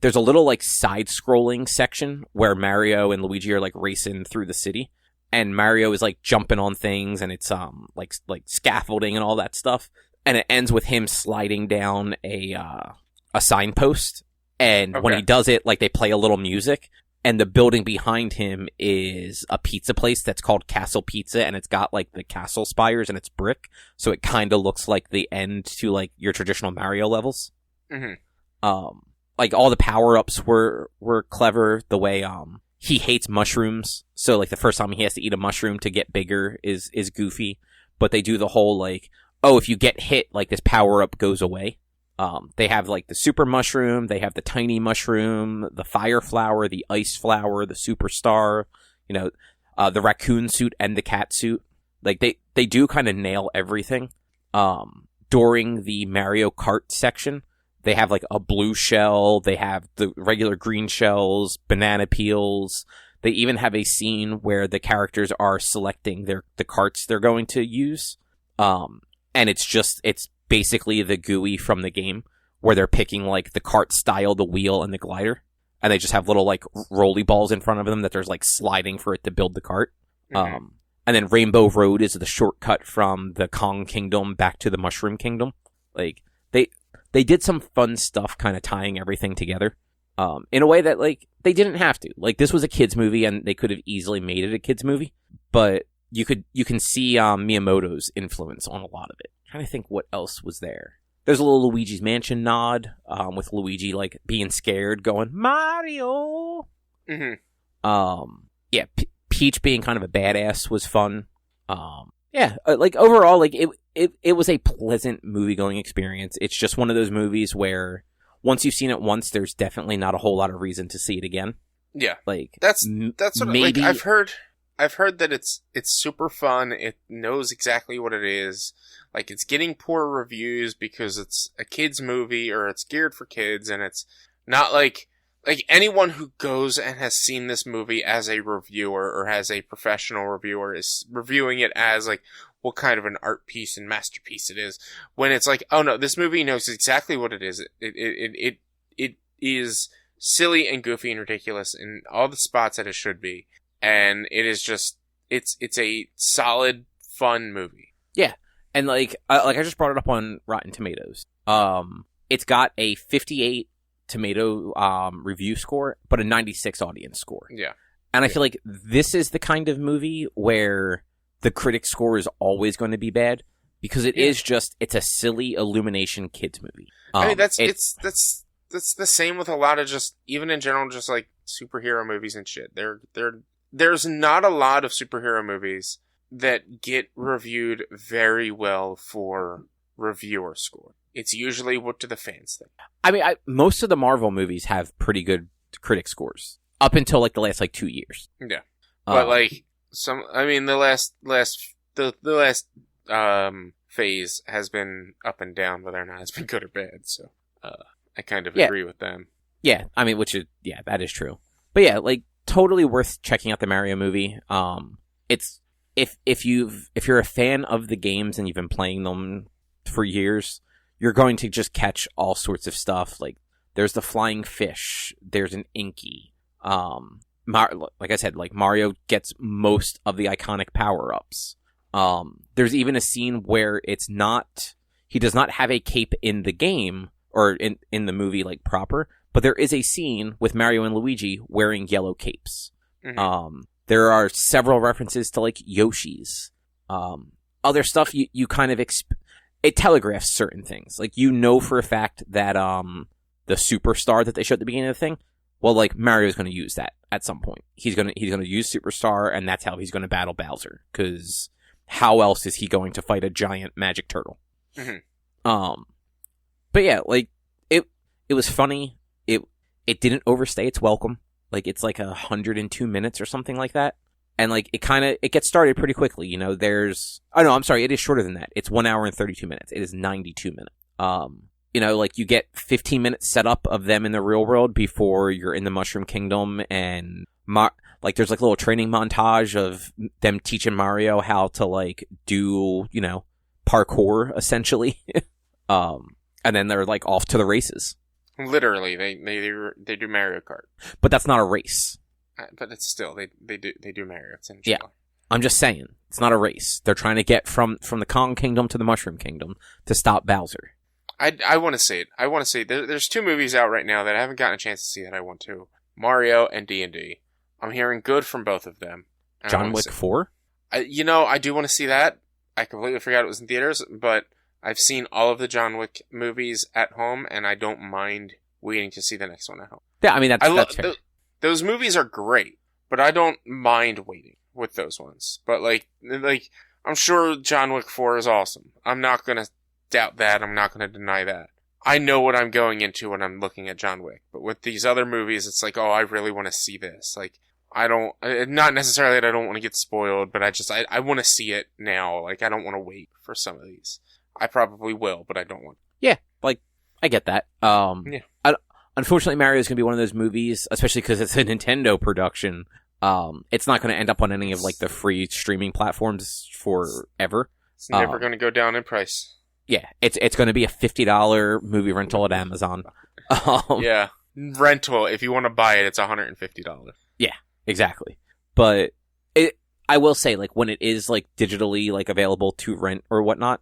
There's a little like side-scrolling section where Mario and Luigi are like racing through the city, and Mario is like jumping on things, and it's like scaffolding and all that stuff, and it ends with him sliding down a signpost And when he does it, like, they play a little music, and the building behind him is a pizza place that's called Castle Pizza, and it's got, like, the castle spires, and it's brick, so it kind of looks like the end to, like, your traditional Mario levels. Like, all the power-ups were clever, the way, he hates mushrooms, so, like, the first time he has to eat a mushroom to get bigger is goofy, but they do the whole, like, oh, if you get hit, like, this power-up goes away. They have, like, the super mushroom, they have the tiny mushroom, the fire flower, the ice flower, the superstar, you know, the raccoon suit and the cat suit. Like, they do kind of nail everything. During the Mario Kart section, they have, like, a blue shell, they have the regular green shells, banana peels. They even have a scene where the characters are selecting the carts they're going to use. And it's basically the GUI from the game, where they're picking, like, the cart style, the wheel, and the glider. And they just have little, like, rolly balls in front of them that there's, like, sliding for it to build the cart. And then Rainbow Road is the shortcut from the Kong Kingdom back to the Mushroom Kingdom. Like, they did some fun stuff kind of tying everything together. In a way that, like, they didn't have to. Like, this was a kid's movie, and they could have easily made it a kid's movie. But you can see Miyamoto's influence on a lot of it. I'm trying to think what else was there. There's a little Luigi's Mansion nod, with Luigi, like, being scared, going, Mario! Yeah, Peach being kind of a badass was fun. Like, overall, like, it was a pleasant movie-going experience. It's just one of those movies where, once you've seen it once, there's definitely not a whole lot of reason to see it again. Yeah. Like, that's what, maybe... like, I've heard that it's super fun. It knows exactly what it is. Like, it's getting poor reviews because it's a kid's movie, or it's geared for kids, and it's not like anyone who goes and has seen this movie as a reviewer or as a professional reviewer is reviewing it as, like, what kind of an art piece and masterpiece it is. When it's like, oh no, this movie knows exactly what it is. It is silly and goofy and ridiculous in all the spots that it should be. And it is just, it's a solid, fun movie. Yeah. And like I just brought it up on Rotten Tomatoes. It's got a 58 tomato review score, but a 96 audience score. Yeah. And I feel like this is the kind of movie where the critic score is always going to be bad, because it's a silly Illumination kids movie. I mean, that's the same with a lot of just, even in general, just like superhero movies and shit. There's not a lot of superhero movies that get reviewed very well for reviewer score. It's usually what do the fans think. I mean, most of the Marvel movies have pretty good critic scores up until like the last 2 years. Yeah, but like the last phase has been up and down, whether or not it's been good or bad. So I kind of agree with them. Yeah, I mean, that is true. But yeah, like, totally worth checking out the Mario movie. It's if you're a fan of the games and you've been playing them for years, you're going to just catch all sorts of stuff. Like, there's the flying fish, there's an Inky. Like I said, like, Mario gets most of the iconic power-ups. There's even a scene where he does not have a cape in the game, or in the movie, like, proper, but there is a scene with Mario and Luigi wearing yellow capes. Mm-hmm. There are several references to, like, Yoshi's. Other stuff, you kind of it telegraphs certain things. Like, you know for a fact that the superstar that they showed at the beginning of the thing, well, like, Mario's going to use that at some point. He's going to use Superstar, and that's how he's going to battle Bowser. Because how else is he going to fight a giant magic turtle? Mm-hmm. But yeah, like, it was funny. It didn't overstay its welcome. Like, it's like 102 minutes or something like that. And, like, it gets started pretty quickly. You know, it is shorter than that. It's 1 hour and 32 minutes. It is 92 minutes. You know, like, you get 15 minutes set up of them in the real world before you're in the Mushroom Kingdom, and like, there's like a little training montage of them teaching Mario how to, like, do, you know, parkour, essentially. And then they're, like, off to the races. Literally, they do Mario Kart. But that's not a race. But it's still, they do Mario. It's in yeah. I'm just saying, it's not a race. They're trying to get from the Kong Kingdom to the Mushroom Kingdom to stop Bowser. I want to see it. I want to see it. There's 2 movies out right now that I haven't gotten a chance to see that I want to. Mario and D&D. I'm hearing good from both of them. John Wick 4? I do want to see that. I completely forgot it was in theaters, but I've seen all of the John Wick movies at home, and I don't mind waiting to see the next one at home. Yeah, I mean, that's fair. Those movies are great, but I don't mind waiting with those ones. But, like I'm sure John Wick 4 is awesome. I'm not going to doubt that. I'm not going to deny that. I know what I'm going into when I'm looking at John Wick. But with these other movies, it's like, oh, I really want to see this. Like, not necessarily that I don't want to get spoiled, but I want to see it now. Like, I don't want to wait for some of these. I probably will, but I don't want to. Yeah, like, I get that. Yeah. Unfortunately, Mario is going to be one of those movies, especially because it's a Nintendo production. It's not going to end up on any of, like, the free streaming platforms forever. It's never going to go down in price. Yeah, it's going to be a $50 movie rental at Amazon. Yeah, rental. If you want to buy it, it's $150. Yeah, exactly. But I will say, like, when it is, like, digitally, like, available to rent or whatnot,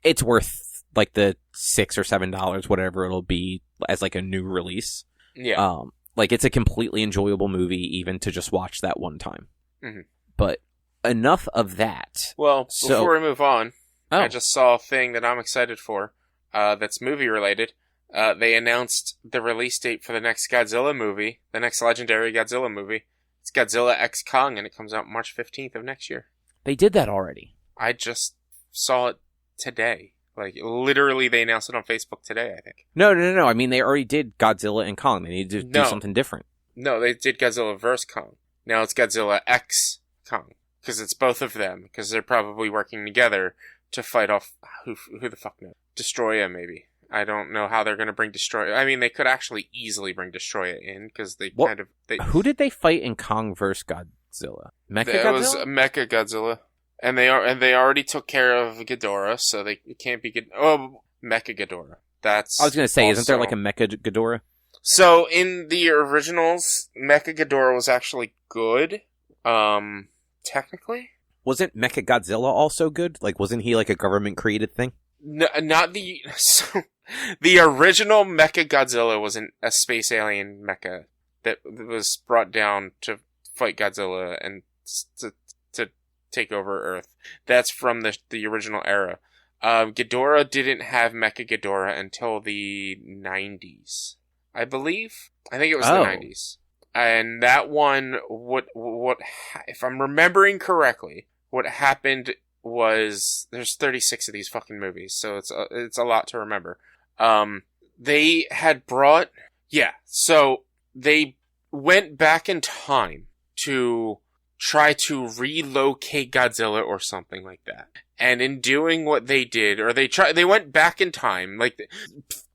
it's worth, like, the $6 or $7, whatever it'll be, as, like, a new release. Yeah. Like, it's a completely enjoyable movie, even to just watch that one time. Mm-hmm. But enough of that. Well, before we move on, Oh. I just saw a thing that I'm excited for, that's movie related. They announced the release date for the next Godzilla movie, the next legendary Godzilla movie. It's Godzilla X Kong, and it comes out March 15th of next year. They did that already. I just saw it today. Like, literally, they announced it on Facebook today, I think. No. I mean, they already did Godzilla and Kong. They need to do something different. No, they did Godzilla vs. Kong. Now it's Godzilla X Kong. Because it's both of them. Because they're probably working together to fight off, who the fuck knows? Destroya, maybe. I don't know how they're going to bring Destroya. I mean, they could actually easily bring Destroya in, because they kind of... Who did they fight in Kong vs. Godzilla? Mechagodzilla? It was Mechagodzilla. And they already took care of Ghidorah, so it can't be... Mechaghidorah. That's... I was going to say, isn't there like a Mechaghidorah? So, in the originals, Mechaghidorah was actually good, technically. Wasn't Mechagodzilla also good? Like, wasn't he like a government-created thing? No, not the... So, the original Mechagodzilla was a space alien mecha that was brought down to fight Godzilla and to take over Earth. That's from the original era. Ghidorah didn't have Mechaghidorah until the 90s, I believe. I think it was the 90s. And that one, if I'm remembering correctly, what happened was, there's 36 of these fucking movies, so it's a lot to remember. They had brought, so they went back in time to try to relocate Godzilla or something like that. And in doing what they did, or they went back in time, like,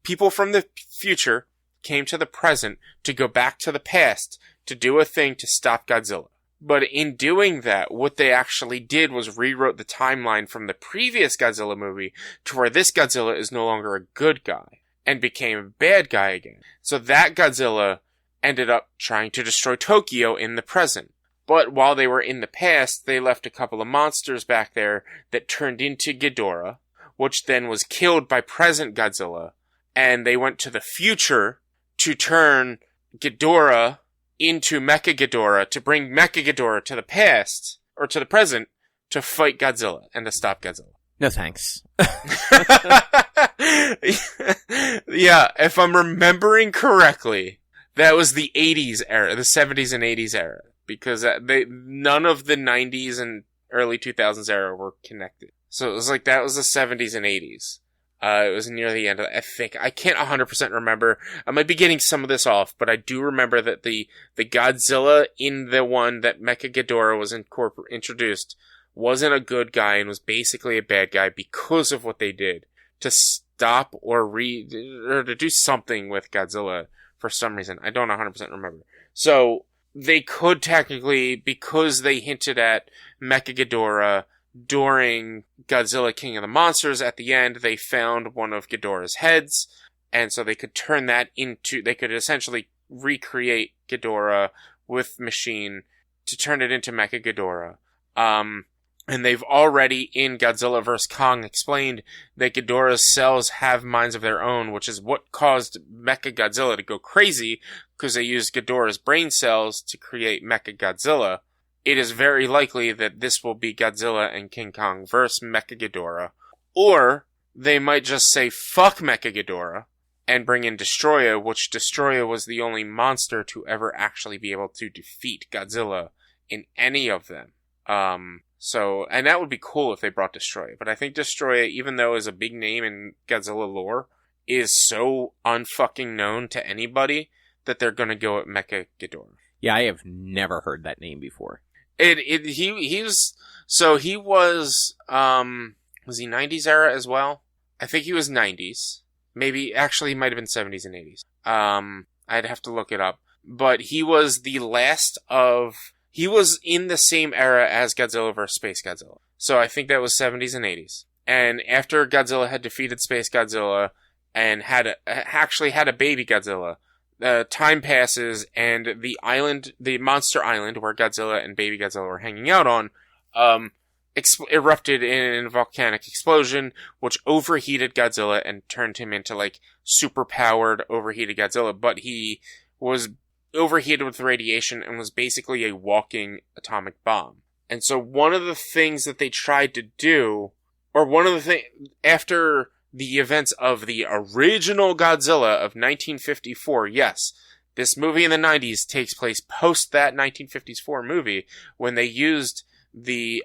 people from the future came to the present to go back to the past to do a thing to stop Godzilla. But in doing that, what they actually did was rewrote the timeline from the previous Godzilla movie to where this Godzilla is no longer a good guy and became a bad guy again. So that Godzilla ended up trying to destroy Tokyo in the present. But while they were in the past, they left a couple of monsters back there that turned into Ghidorah, which then was killed by present Godzilla. And they went to the future to turn Ghidorah into Mechaghidorah, to bring Mechaghidorah to the past, or to the present, to fight Godzilla and to stop Godzilla. No thanks. Yeah, if I'm remembering correctly, that was the 80s era, the 70s and 80s era. Because none of the 90s and early 2000s era were connected. So it was like, that was the 70s and 80s. It was near the end of, I think. I can't 100% remember. I might be getting some of this off, but I do remember that the Godzilla in the one that Mechaghidorah was introduced wasn't a good guy and was basically a bad guy because of what they did to stop or to do something with Godzilla for some reason. I don't 100% remember. So they could technically, because they hinted at Mechaghidorah during Godzilla King of the Monsters, at the end, they found one of Ghidorah's heads, and so they could turn that they could essentially recreate Ghidorah with Machine to turn it into Mechaghidorah. And And they've already, in Godzilla vs. Kong, explained that Ghidorah's cells have minds of their own, which is what caused Mechagodzilla to go crazy, because they used Ghidorah's brain cells to create Mechagodzilla. It is very likely that this will be Godzilla and King Kong versus Mechaghidorah. Or they might just say, fuck Mechaghidorah, and bring in Destroyer, which Destroyer was the only monster to ever actually be able to defeat Godzilla in any of them. And that would be cool if they brought Destroyer. But I think Destroyer, even though is a big name in Godzilla lore, is so unfucking known to anybody that they're gonna go at Mechaghidorah. Yeah, I have never heard that name before. He was he was he 90s era as well? I think he was 90s. Maybe, actually, he might have been 70s and 80s. I'd have to look it up. But he was the last of... He was in the same era as Godzilla vs. Space Godzilla. So I think that was 70s and 80s. And after Godzilla had defeated Space Godzilla and actually had a baby Godzilla, time passes and the monster island where Godzilla and baby Godzilla were hanging out on, erupted in a volcanic explosion, which overheated Godzilla and turned him into, like, super-powered, overheated Godzilla. But he was overheated with radiation and was basically a walking atomic bomb. And so one of the things that they tried to do, or one of the things, after the events of the original Godzilla of 1954, yes, this movie in the 90s takes place post that 1954 movie, when they used the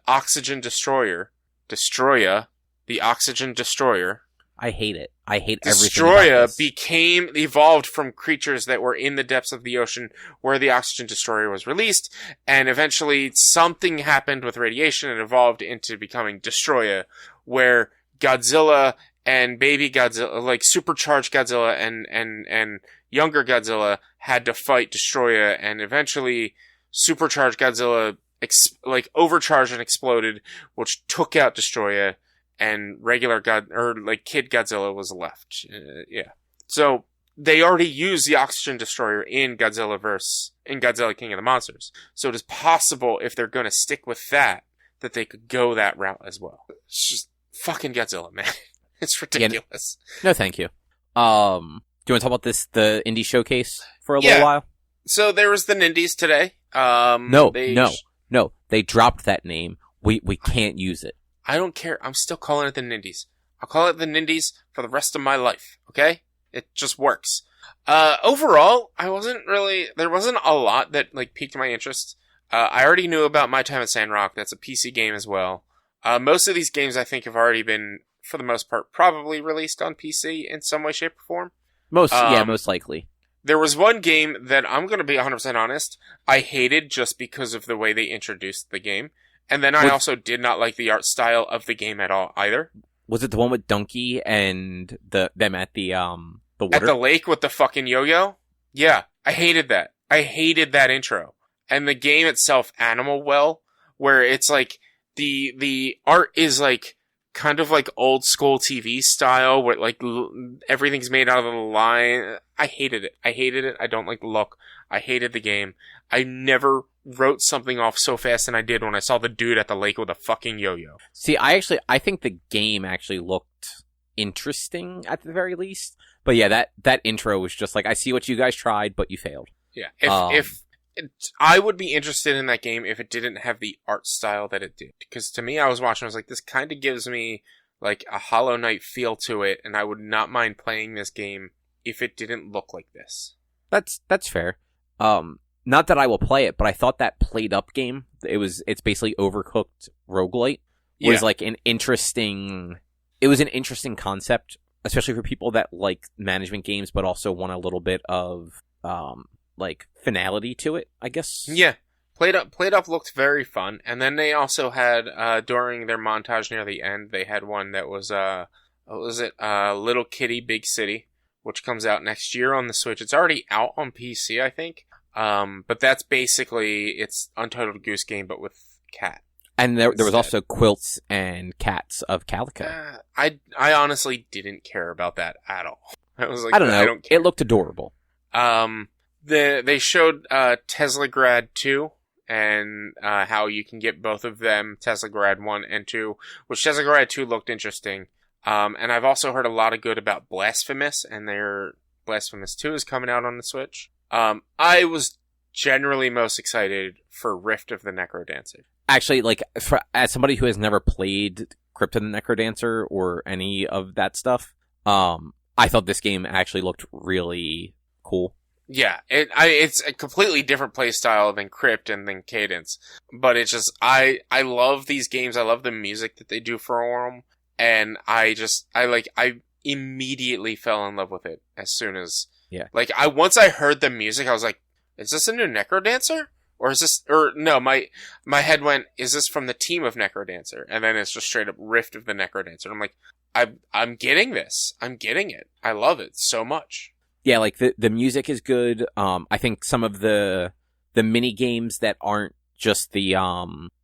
oxygen destroyer, the oxygen destroyer. I hate it. I hate Destroyer everything. Evolved from creatures that were in the depths of the ocean where the oxygen destroyer was released, and eventually something happened with radiation and evolved into becoming Destroyer, where Godzilla and baby Godzilla, like supercharged Godzilla and younger Godzilla, had to fight Destroyer, and eventually supercharged Godzilla overcharged and exploded, which took out Destroyer, and regular Kid Godzilla was left. Yeah. So they already used the oxygen destroyer in Godzilla King of the Monsters. So it is possible, if they're going to stick with that they could go that route as well. It's just fucking Godzilla, man. It's ridiculous. Yeah, no, thank you. Do you want to talk about the indie showcase for a little while? So there was the Nindies today. No. They dropped that name. We can't use it. I don't care. I'm still calling it the Nindies. I'll call it the Nindies for the rest of my life. Okay? It just works. Overall, there wasn't a lot that, like, piqued my interest. I already knew about My Time at Sandrock. That's a PC game as well. Most of these games, I think, have already been, for the most part, probably released on PC in some way, shape, or form. Most likely. There was one game that I'm going to be 100% honest, I hated just because of the way they introduced the game. And then I also did not like the art style of the game at all either. Was it the one with Donkey and them at the water? At the lake with the fucking yo-yo? Yeah, I hated that. I hated that intro. And the game itself, Animal Well, where it's like the art is like kind of like old school TV style, where like everything's made out of the line. I hated it. I don't like the look. I hated the game. I never wrote something off so fast than I did when I saw the dude at the lake with a fucking yo-yo. See, I think the game actually looked interesting at the very least. But yeah, that intro was just like, I see what you guys tried, but you failed. Yeah. If I would be interested in that game if it didn't have the art style that it did. Because to me, I was watching, I was like, this kind of gives me like a Hollow Knight feel to it, and I would not mind playing this game if it didn't look like this. That's fair. Not that I will play it, but I thought that Played Up game, it's basically Overcooked roguelite, was like an interesting concept, especially for people that like management games, but also want a little bit of, like finality to it, I guess. Yeah. Played Up looked very fun. And then they also had, during their montage near the end, they had one that was, Little Kitty, Big City, which comes out next year on the Switch. It's already out on PC, I think. But that's basically, it's Untitled Goose Game, but with cat. And there was also Quilts and Cats of Calico. I honestly didn't care about that at all. I was like, I don't know. It looked adorable. They showed Teslagrad 2, and how you can get both of them, Teslagrad 1 and 2, which Teslagrad 2 looked interesting. And I've also heard a lot of good about Blasphemous, and their Blasphemous 2 is coming out on the Switch. I was generally most excited for Rift of the Necrodancer. Actually, like, as somebody who has never played Crypt of the Necrodancer or any of that stuff, I thought this game actually looked really cool. Yeah, it's a completely different play style than Crypt and than Cadence, but it's just, I love these games, I love the music that they do for them, and I immediately fell in love with it as soon as, once I heard the music, I was like, is this a new Necrodancer? Or is this, or no, my head went, is this from the team of Necrodancer? And then it's just straight up Rift of the Necrodancer. And I'm like, I'm getting this. I'm getting it. I love it so much. Yeah, like the music is good. I think some of the mini games that aren't just the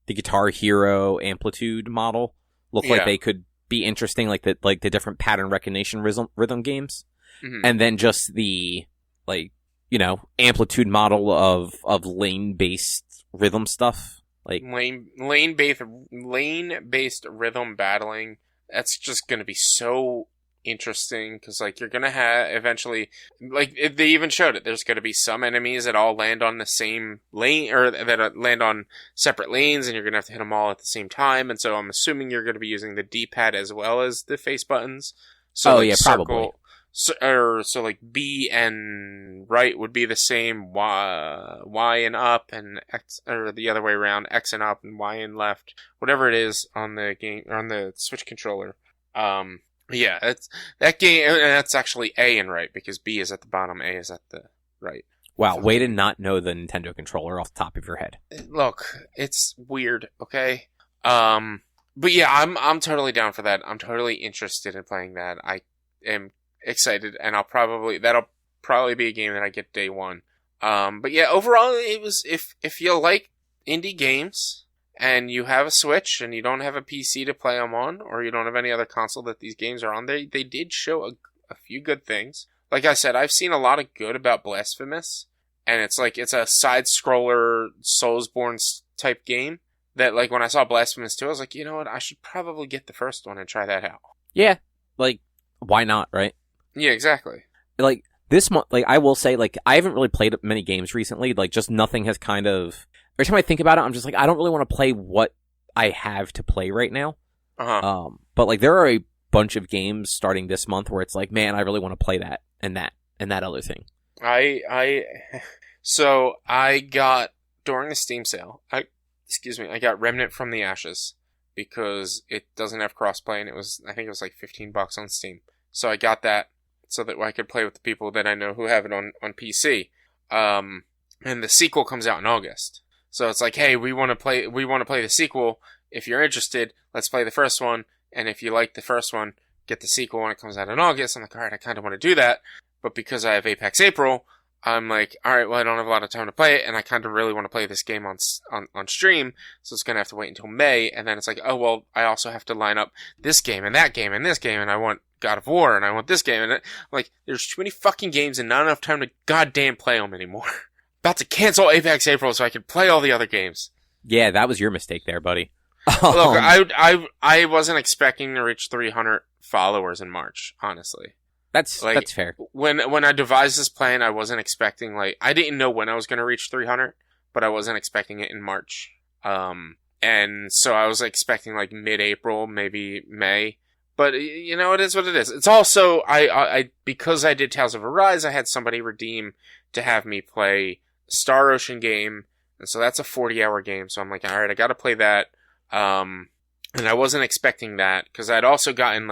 Guitar Hero Amplitude model look like they could be interesting, like the different pattern recognition rhythm games. Mm-hmm. And then just the Amplitude model of lane-based rhythm stuff. Like lane-based rhythm battling. That's just going to be so interesting, because you're going to have eventually, they even showed it, there's going to be some enemies that all land on the same lane, or that land on separate lanes, and you're going to have to hit them all at the same time, and so I'm assuming you're going to be using the D-pad as well as the face buttons. So probably. So B and right would be the same, Y and up, and X, or the other way around, X and up and Y and left, whatever it is on the game, or on the Switch controller. Yeah, it's that game, and that's actually A and right, because B is at the bottom, A is at the right. Wow, way to not know the Nintendo controller off the top of your head. Look, it's weird, okay? But yeah, I'm totally down for that. I'm totally interested in playing that. I am excited, and that'll probably be a game that I get day one. But yeah, overall, it was, if you like indie games, and you have a Switch, and you don't have a PC to play them on, or you don't have any other console that these games are on, they did show a few good things. Like I said, I've seen a lot of good about Blasphemous, and it's a side-scroller, Soulsborne type game, that, when I saw Blasphemous 2, I was like, you know what, I should probably get the first one and try that out. Yeah, why not, right? Yeah, exactly. This month, I will say, I haven't really played many games recently, just nothing has kind of... Every time I think about it, I'm just I don't really want to play what I have to play right now. Uh-huh. But there are a bunch of games starting this month where it's man, I really want to play that and that other thing. So I got, during the Steam sale, I got Remnant from the Ashes, because it doesn't have crossplay, and I think it was $15 on Steam. So I got that so that I could play with the people that I know who have it on PC. And the sequel comes out in August. So it's hey, we want to play the sequel. If you're interested, let's play the first one. And if you like the first one, get the sequel when it comes out in August. I'm all right, I kind of want to do that. But because I have Apex April, I'm all right, well, I don't have a lot of time to play it, and I kind of really want to play this game on stream, so it's going to have to wait until May. And then it's oh, well, I also have to line up this game and that game and this game, and I want God of War, and I want this game. And there's too many fucking games and not enough time to goddamn play them anymore. About to cancel Apex April so I can play all the other games. Yeah, that was your mistake there, buddy. Look, I wasn't expecting to reach 300 followers in March, honestly. That's fair. When I devised this plan, I wasn't expecting, I didn't know when I was going to reach 300, but I wasn't expecting it in March. And so I was expecting mid-April, maybe May. But, it is what it is. It's also, I because I did Tales of Arise, I had somebody redeem to have me play Star Ocean game, and so that's a 40-hour game, so I'm all right, I gotta play that. And I wasn't expecting that, because I'd also gotten,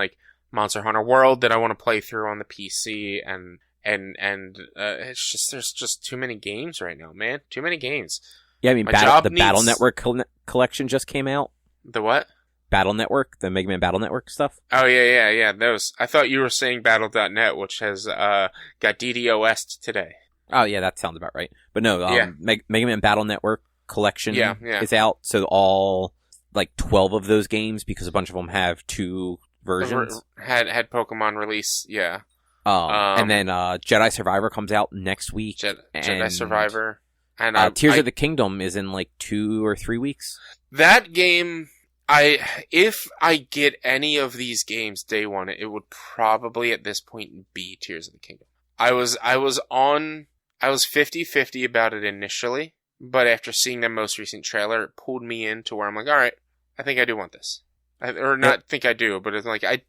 Monster Hunter World that I want to play through on the PC, and it's just, there's just too many games right now, man. Too many games. Yeah, I mean, Battle Network collection just came out. The what? Battle Network, the Mega Man Battle Network stuff. Oh, yeah, those. I thought you were saying Battle.net, which has got DDoS today. Oh, yeah, that sounds about right. But no, Mega Man Battle Network collection is out, so all, 12 of those games, because a bunch of them have 2 versions. Had Pokemon release, yeah. And then Jedi Survivor comes out next week. Jedi Survivor. And Tears of the Kingdom is in like 2 or 3 weeks. That game, if I get any of these games day one, it would probably at this point be Tears of the Kingdom. I was 50-50 about it initially, but after seeing the most recent trailer, it pulled me in to where I'm like, all right, I think I do want this. Think I do, but it's like, I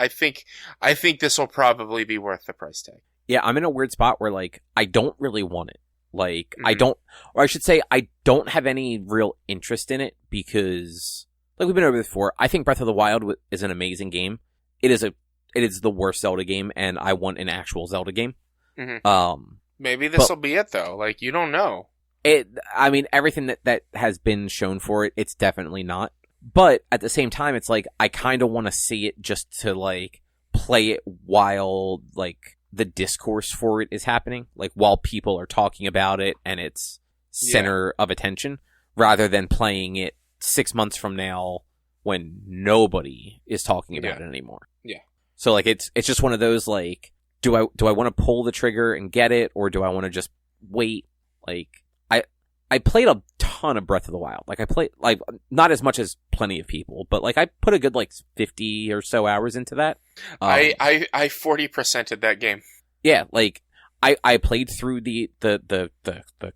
think this will probably be worth the price tag. Yeah, I'm in a weird spot where, like, I don't really want it. Like, I don't have any real interest in it because, like we've been over before, I think Breath of the Wild is an amazing game. It is the worst Zelda game, and I want an actual Zelda game. Mm-hmm. Maybe this will be it, though. Like, you don't know. Everything that has been shown for it, it's definitely not. But at the same time, it's like, I kind of want to see it just to, like, play it while, like, the discourse for it is happening, like while people are talking about it and it's center of attention, rather than playing it 6 months from now when nobody is talking about it anymore. Yeah. So like it's just one of those, like, do I want to pull the trigger and get it, or do I want to just wait? Like I played a ton of Breath of the Wild. Like I played, like, not as much as plenty of people, but like I put a good like 50 or so hours into that. I 40%ed that game. Yeah, like I played through the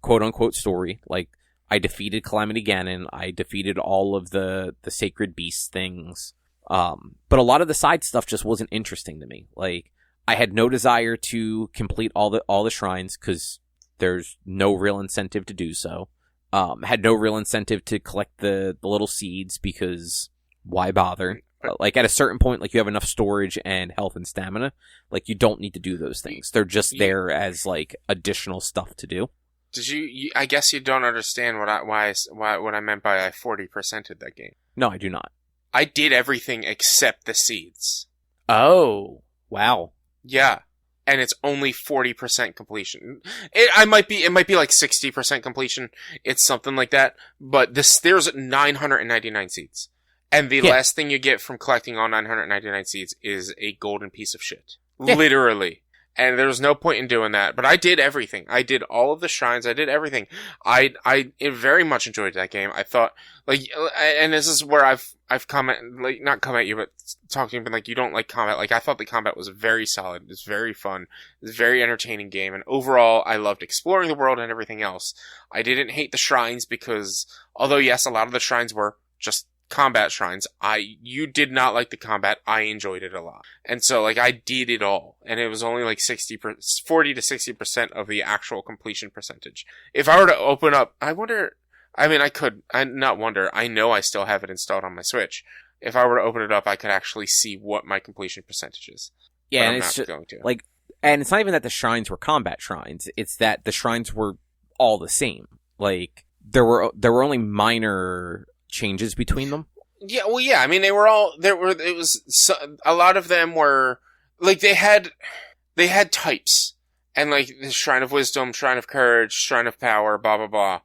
quote unquote story. Like I defeated Calamity Ganon. I defeated all of the sacred beast things. But a lot of the side stuff just wasn't interesting to me. Like I had no desire to complete all the shrines because there's no real incentive to do so. Had no real incentive to collect the little seeds because why bother? Like at a certain point, like you have enough storage and health and stamina, like you don't need to do those things. They're just there as like additional stuff to do. Did you I guess you don't understand what I meant by I 40%ed that game. No, I do not. I did everything except the seeds. Oh, wow. Yeah. And it's only 40% completion. It might be like 60% completion. It's something like that. But there's 999 seeds. And the last thing you get from collecting all 999 seeds is a golden piece of shit. Yeah. Literally. And there was no point in doing that. But I did everything. I did all of the shrines. I did everything. I very much enjoyed that game. I thought, like, and this is where I've not come at you, but talk to you, but like, you don't like combat. Like, I thought the combat was very solid. It was very fun. It was a very entertaining game. And overall, I loved exploring the world and everything else. I didn't hate the shrines because, although yes, a lot of the shrines were just combat shrines, you did not like the combat. I enjoyed it a lot. And so, like, I did it all. And it was only like 40 to 60% of the actual completion percentage. If I were to open up, I know I still have it installed on my Switch. If I were to open it up, I could actually see what my completion percentage is. Yeah, and it's just, like, and it's not even that the shrines were combat shrines. It's that the shrines were all the same. Like, there were only minor changes between them. Yeah, well, yeah. I mean, a lot of them were like they had types, and like the Shrine of Wisdom, Shrine of Courage, Shrine of Power, blah blah blah.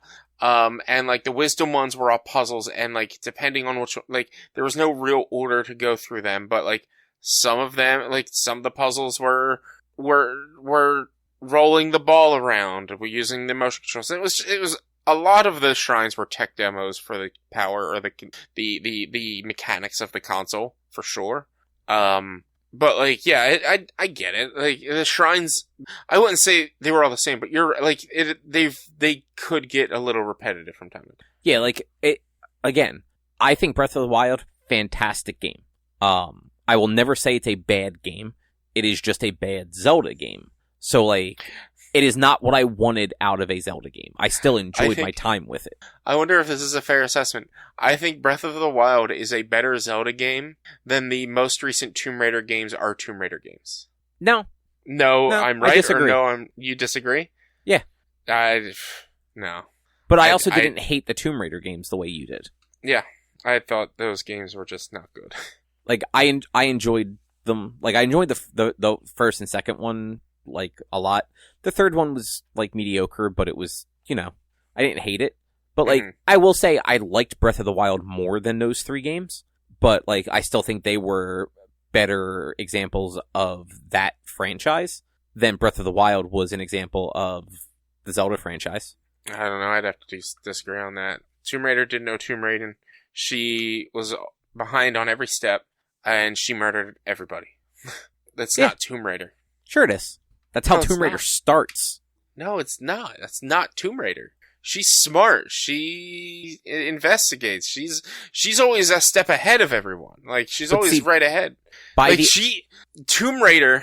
And like the Wisdom ones were all puzzles, and like depending on which, like there was no real order to go through them, but like some of them, like some of the puzzles were rolling the ball around, we're using the motion controls. It was. A lot of the shrines were tech demos for the power or the mechanics of the console, for sure. But like, yeah, I get it. Like the shrines, I wouldn't say they were all the same, but you're like they could get a little repetitive from time to time. Yeah, like it again. I think Breath of the Wild, fantastic game. I will never say it's a bad game. It is just a bad Zelda game. So like, it is not what I wanted out of a Zelda game. I still enjoyed my time with it. I wonder if this is a fair assessment. I think Breath of the Wild is a better Zelda game than the most recent Tomb Raider games are Tomb Raider games. No, I'm right. I disagree. Or no, you disagree? Yeah. No. But I also didn't hate the Tomb Raider games the way you did. Yeah. I thought those games were just not good. Like, I enjoyed them. Like, I enjoyed the first and second one, like, a lot. The third one was, like, mediocre, but it was, I didn't hate it. But, like, I will say I liked Breath of the Wild more than those 3 games. But, like, I still think they were better examples of that franchise than Breath of the Wild was an example of the Zelda franchise. I don't know. I'd have to disagree on that. Tomb Raider did no Tomb Raiding. She was behind on every step, and she murdered everybody. That's not Tomb Raider. Sure it is. That's how Tomb Raider starts. No, it's not. That's not Tomb Raider. She's smart. She investigates. She's always a step ahead of everyone. Like, she's always right ahead. Tomb Raider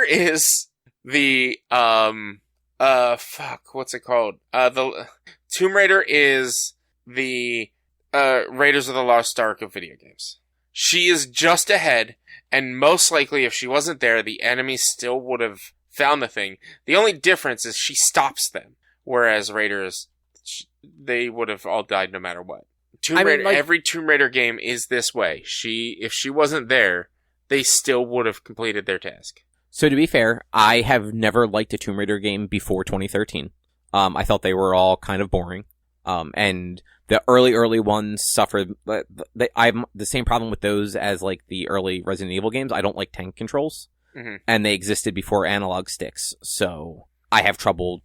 is the, what's it called? The Tomb Raider is the, Raiders of the Lost Ark of video games. She is just ahead, and most likely if she wasn't there, the enemy still would have found the thing. The only difference is she stops them. Whereas Raiders, they would have all died no matter what. Every Tomb Raider game is this way. If she wasn't there, they still would have completed their task. So to be fair, I have never liked a Tomb Raider game before 2013. I thought they were all kind of boring. And the early ones suffered. I have the same problem with those as like the early Resident Evil games. I don't like tank controls. Mm-hmm. And they existed before analog sticks. So I have trouble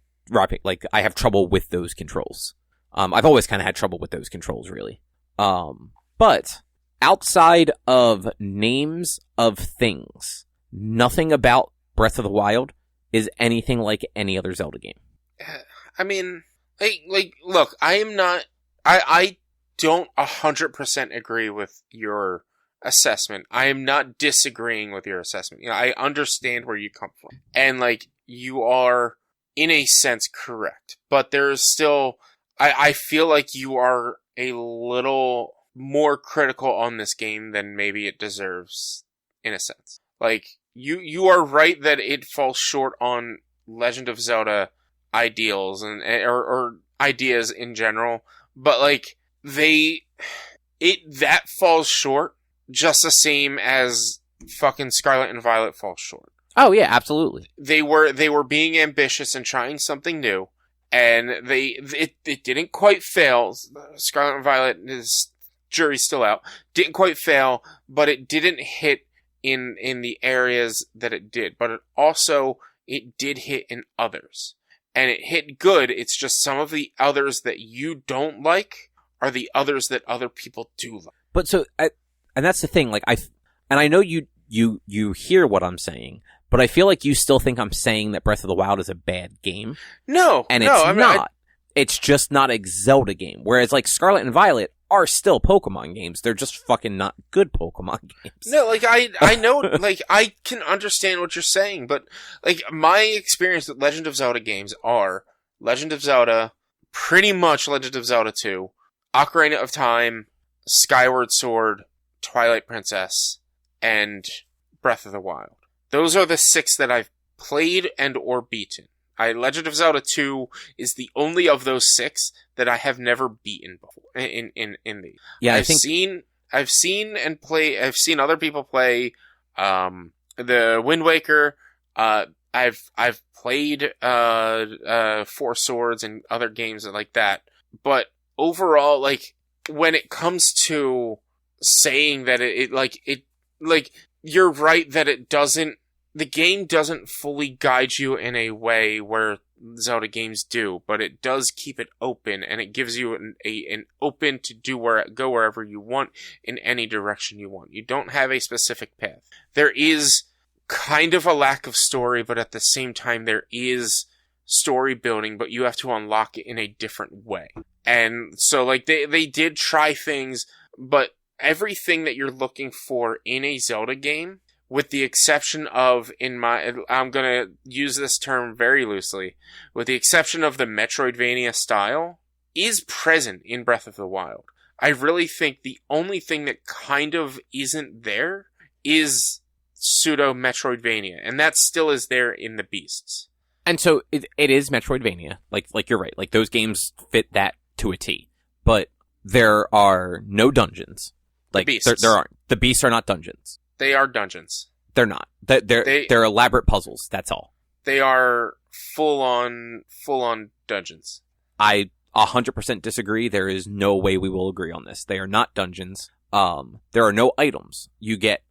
I have trouble with those controls. I've always kind of had trouble with those controls, really. But outside of names of things, nothing about Breath of the Wild is anything like any other Zelda game. I mean, look, I don't 100% agree with your assessment. I am not disagreeing with your assessment. You know, I understand where you come from. And, you are, in a sense, correct. But there's still, I feel like you are a little more critical on this game than maybe it deserves, in a sense. You are right that it falls short on Legend of Zelda ideals or ideas in general, but that falls short just the same as fucking Scarlet and Violet falls short. Oh yeah, absolutely. They were being ambitious and trying something new, and it didn't quite fail. Scarlet and Violet, jury's still out. Didn't quite fail, but it didn't hit in the areas that it did. But it did hit in others. And it hit good, it's just some of the others that you don't like are the others that other people do like. But and that's the thing, I know you hear what I'm saying, but I feel like you still think I'm saying that Breath of the Wild is a bad game. No, and it's not. It's just not a Zelda game. Whereas Scarlet and Violet are still Pokemon games. They're just fucking not good Pokemon games. No, I know, I can understand what you're saying, but, my experience with Legend of Zelda games are Legend of Zelda, pretty much Legend of Zelda 2, Ocarina of Time, Skyward Sword, Twilight Princess, and Breath of the Wild. Those are the 6 that I've played and or beaten. Legend of Zelda 2 is the only of those 6 that I have never beaten before in these. Yeah, I've seen other people play the Wind Waker. I've played Four Swords and other games like that. But overall, when it comes to saying that you're right that the game doesn't fully guide you in a way where Zelda games do, but it does keep it open, and it gives you an open to go wherever you want in any direction you want. You don't have a specific path. There is kind of a lack of story, but at the same time there is story building, but you have to unlock it in a different way. And so they did try things, but everything that you're looking for in a Zelda game, with the exception of, I'm gonna use this term very loosely, with the exception of the Metroidvania style, is present in Breath of the Wild. I really think the only thing that kind of isn't there is pseudo Metroidvania, and that still is there in the Beasts. And so it is Metroidvania. Like you're right. Those games fit that to a T. But there are no dungeons. The Beasts. There aren't. The Beasts are not dungeons. They are dungeons. They're not. They're elaborate puzzles. That's all. They are full on dungeons. I 100% disagree. There is no way we will agree on this. They are not dungeons. There are no items. You get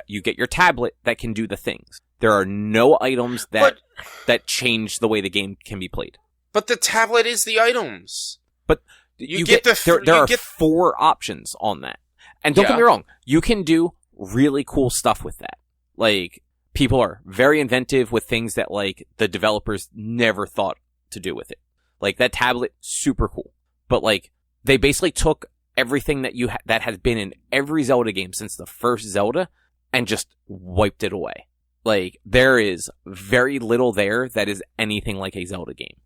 your tablet that can do the things. There are no items that change the way the game can be played. But the tablet is the items. But there are 4 options on that. And don't get me wrong, you can do really cool stuff with that. Like, people are very inventive with things that, like, the developers never thought to do with it. Like, that tablet, super cool. But, like, they basically took everything that that has been in every Zelda game since the first Zelda and just wiped it away. Like, there is very little there that is anything like a Zelda game.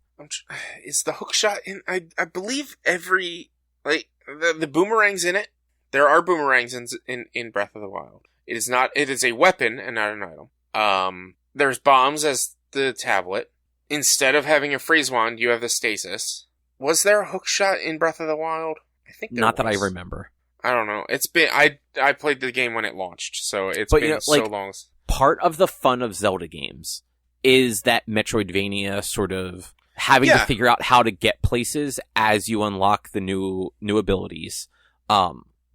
Is the hookshot in... I believe every... Like, the boomerang's in it. There are boomerangs in Breath of the Wild. It is a weapon and not an item. There's bombs as the tablet. Instead of having a freeze wand, you have the stasis. Was there a hookshot in Breath of the Wild? I think there was. Not that I remember. I don't know. It's been... I played the game when it launched, so it's been so long. Part of the fun of Zelda games is that Metroidvania sort of having to figure out how to get places as you unlock the new abilities.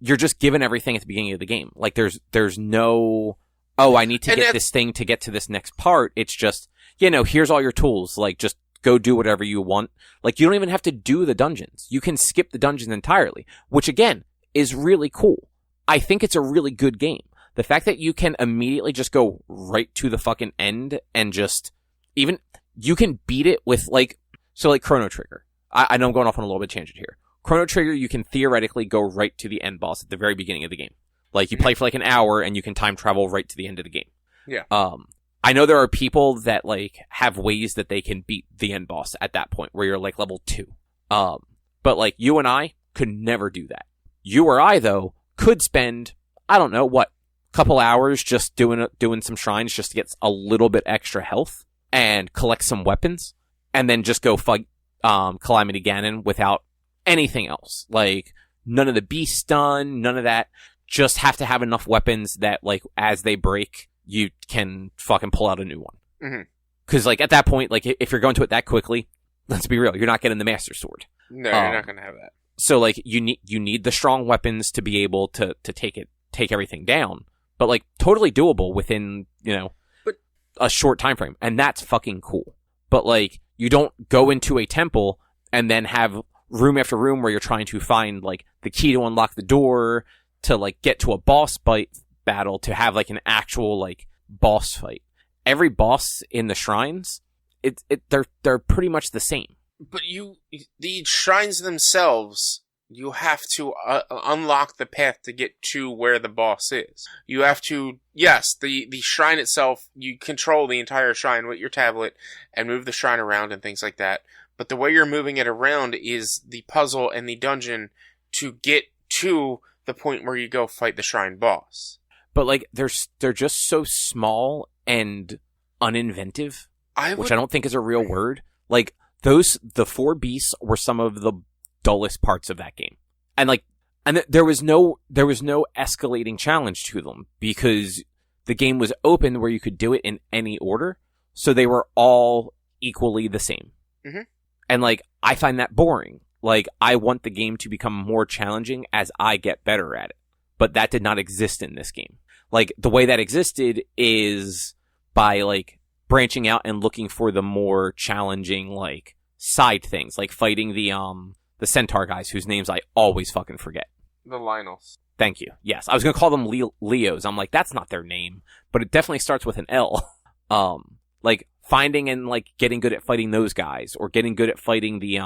You're just given everything at the beginning of the game. Like, there's no, I need to get this thing to get to this next part. It's just, here's all your tools. Like, just go do whatever you want. Like, you don't even have to do the dungeons. You can skip the dungeons entirely, which again is really cool. I think it's a really good game. The fact that you can immediately just go right to the fucking end and just you can beat it with like Chrono Trigger. I know I'm going off on a little bit of tangent here. Chrono Trigger, you can theoretically go right to the end boss at the very beginning of the game. Like, you play for like an hour and you can time travel right to the end of the game. Yeah. I know there are people that like have ways that they can beat the end boss at that point where you're like level 2. But like you and I could never do that. You or I though could spend, I don't know, couple hours just doing some shrines just to get a little bit extra health and collect some weapons and then just go fight Calamity Ganon without anything else. Like, none of the beasts done, none of that. Just have to have enough weapons that, like, as they break, you can fucking pull out a new one. Mm-hmm. Cause, like, at that point, like, if you're going to it that quickly, let's be real, you're not getting the Master Sword. No, you're not gonna have that. So, like, you need the strong weapons to be able to take everything down. But, like, totally doable within, a short time frame. And that's fucking cool. But, like, you don't go into a temple and then have room after room where you're trying to find, like, the key to unlock the door to, like, get to a boss battle to have, like, an actual, like, boss fight. Every boss in the shrines, they're pretty much the same. But the shrines themselves... You have to unlock the path to get to where the boss is. You have to, yes, the shrine itself, you control the entire shrine with your tablet and move the shrine around and things like that. But the way you're moving it around is the puzzle and the dungeon to get to the point where you go fight the shrine boss. But like, they're just so small and uninventive, which I don't think is a real word. Like, the 4 beasts were some of the dullest parts of that game. And there was no escalating challenge to them because the game was open where you could do it in any order. So they were all equally the same. Mm-hmm. And like, I find that boring. Like, I want the game to become more challenging as I get better at it. But that did not exist in this game. Like, the way that existed is by like branching out and looking for the more challenging like side things, like fighting the centaur guys whose names I always fucking forget. The Lionels. Thank you. Yes. I was going to call them Leos. I'm like, that's not their name, but it definitely starts with an L. Like finding and like getting good at fighting those guys or getting good at fighting the,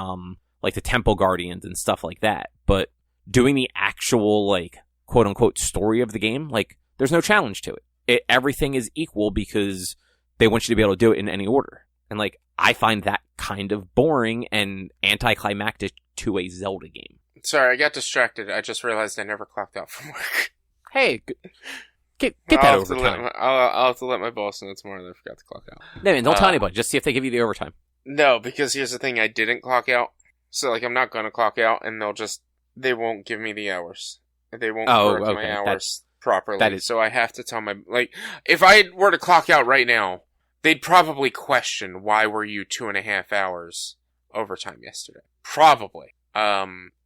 like the temple guardians and stuff like that. But doing the actual like quote unquote story of the game, like there's no challenge to it. Everything is equal because they want you to be able to do it in any order. And like, I find that kind of boring and anticlimactic to a Zelda game. Sorry, I got distracted. I just realized I never clocked out from work. Hey, get that overtime. I'll have to let my boss know tomorrow that I forgot to clock out. No, man, don't tell anybody. Just see if they give you the overtime. No, because here's the thing. I didn't clock out. So, like, I'm not going to clock out, and they won't give me the hours. They won't correct my hours properly. So I have to tell like, if I were to clock out right now, they'd probably question, why were you 2.5 hours overtime yesterday? Probably.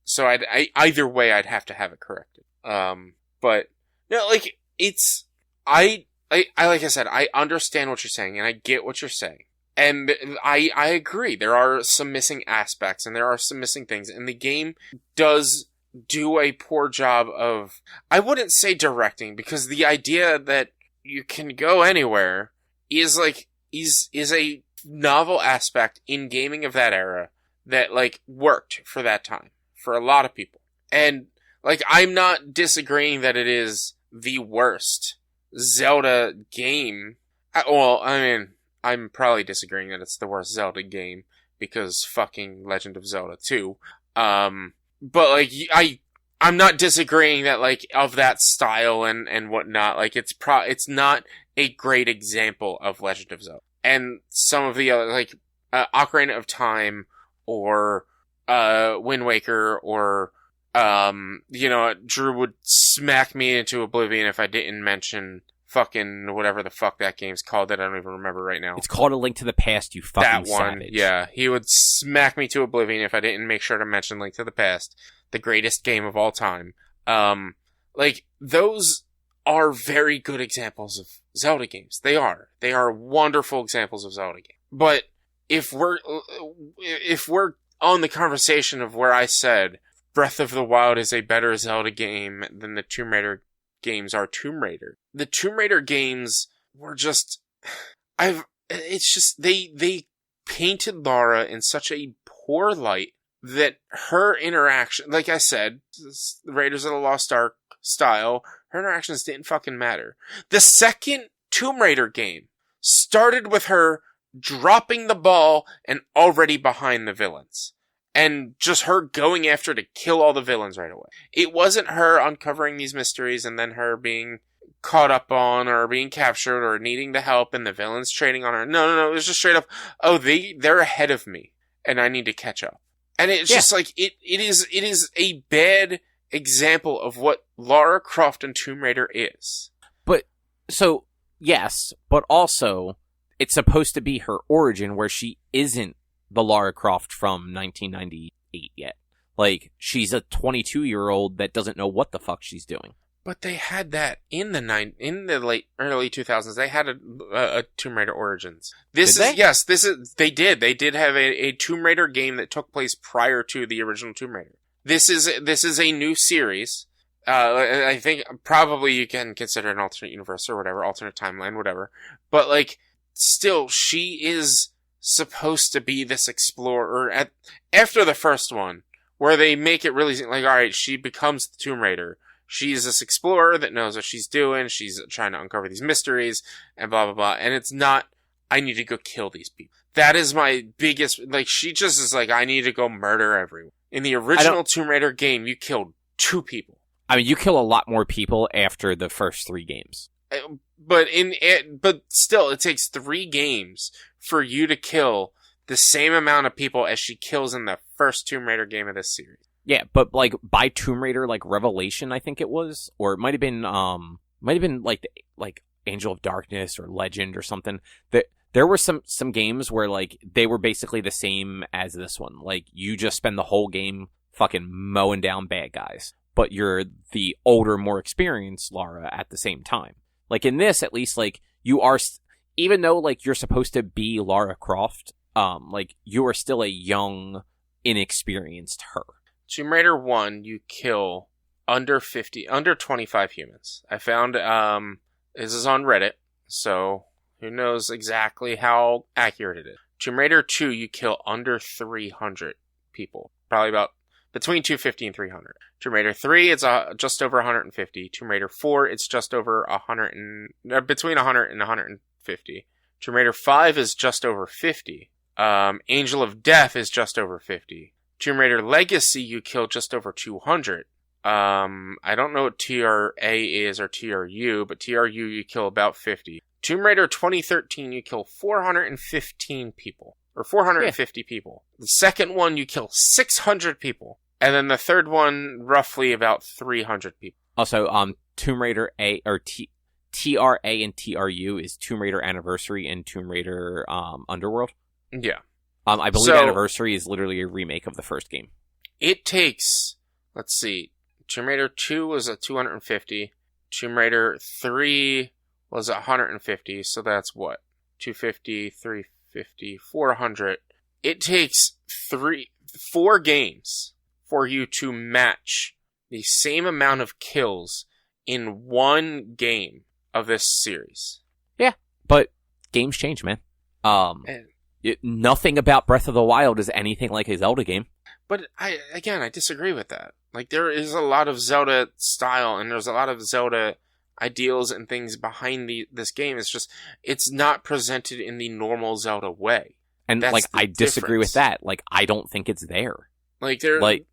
So either way, I'd have to have it corrected. But no, like, it's, like I said, I understand what you're saying and I get what you're saying. And I agree. There are some missing aspects and there are some missing things. And the game does do a poor job of, I wouldn't say directing, because the idea that you can go anywhere is like, is a novel aspect in gaming of that era that like worked for that time for a lot of people. And like, I'm not disagreeing that it is the worst Zelda game. Well, I mean, I'm probably disagreeing that it's the worst Zelda game because fucking Legend of Zelda 2. But like, I'm not disagreeing that like of that style and whatnot. Like it's not a great example of Legend of Zelda. And some of the other like Ocarina of Time or Wind Waker or Drew would smack me into oblivion if I didn't mention fucking whatever the fuck that game's called that I don't even remember right now. It's called A Link to the Past, you fucking that one, savage. Yeah. He would smack me to oblivion if I didn't make sure to mention Link to the Past, the greatest game of all time. Like, those are very good examples of Zelda games. They are. They are wonderful examples of Zelda games. But if we're on the conversation of where I said Breath of the Wild is a better Zelda game than the Tomb Raider games are Tomb Raider. The Tomb Raider games were just, they painted Lara in such a poor light that her interaction, like I said, Raiders of the Lost Ark style, her interactions didn't fucking matter. The second Tomb Raider game started with her dropping the ball and already behind the villains. And just her going after to kill all the villains right away. It wasn't her uncovering these mysteries and then her being caught up on or being captured or needing the help and the villains trading on her. No. It was just straight up, oh, they're ahead of me and I need to catch up. And it's just like, it is a bad example of what Lara Croft and Tomb Raider is. But, so, yes, but also, it's supposed to be her origin where she isn't the Lara Croft from 1998 yet. Like, she's a 22-year-old that doesn't know what the fuck she's doing. But they had that in the early 2000s. They had a Tomb Raider Origins. They did. They did have a Tomb Raider game that took place prior to the original Tomb Raider. This is a new series. I think probably you can consider an alternate universe or whatever, alternate timeline, whatever. But like, still, she is supposed to be this explorer after the first one, where they make it really like, all right, she becomes the Tomb Raider. She's this explorer that knows what she's doing. She's trying to uncover these mysteries and blah, blah, blah. And it's not, I need to go kill these people. That is my biggest, like, she just is like, I need to go murder everyone. In the original Tomb Raider game, you killed 2 people. I mean, you kill a lot more people after the first 3 games. But still, it takes 3 games for you to kill the same amount of people as she kills in the first Tomb Raider game of this series. Yeah, but like by Tomb Raider, like Revelation, I think it was, or it might have been like Angel of Darkness or Legend or something. There were some games where like they were basically the same as this one. Like you just spend the whole game fucking mowing down bad guys, but you're the older, more experienced Lara at the same time. Like in this, at least, like you are, even though like you're supposed to be Lara Croft, like you are still a young, inexperienced her. Tomb Raider 1, you kill under 25 humans. I found, this is on Reddit, so who knows exactly how accurate it is. Tomb Raider 2, you kill under 300 people. Probably about between 250 and 300. Tomb Raider 3, it's just over 150. Tomb Raider 4, it's just over between 100 and 150. Tomb Raider 5 is just over 50. Angel of Death is just over 50. Tomb Raider Legacy, you kill just over 200. I don't know what TRA is or TRU, but TRU, you kill about 50. Tomb Raider 2013, you kill 415 people. Or 450 people. The second one, you kill 600 people. And then the third one, roughly about 300 people. Also, Tomb Raider A, or TRA and TRU is Tomb Raider Anniversary and Tomb Raider Underworld. Yeah. I believe Anniversary is literally a remake of the first game. It takes, let's see, Tomb Raider 2 was at 250. Tomb Raider 3 was 150, so that's what? 250, 350. 50, 400. It takes 4 games for you to match the same amount of kills in one game of this series. Yeah, but games change, man. Nothing about Breath of the Wild is anything like a Zelda game. But I disagree with that. Like, there is a lot of Zelda style, and there's a lot of Zelda ideals and things behind this game. It's just, it's not presented in the normal Zelda way. And, like, I disagree with that. Like, I don't think it's there. Like, they're, like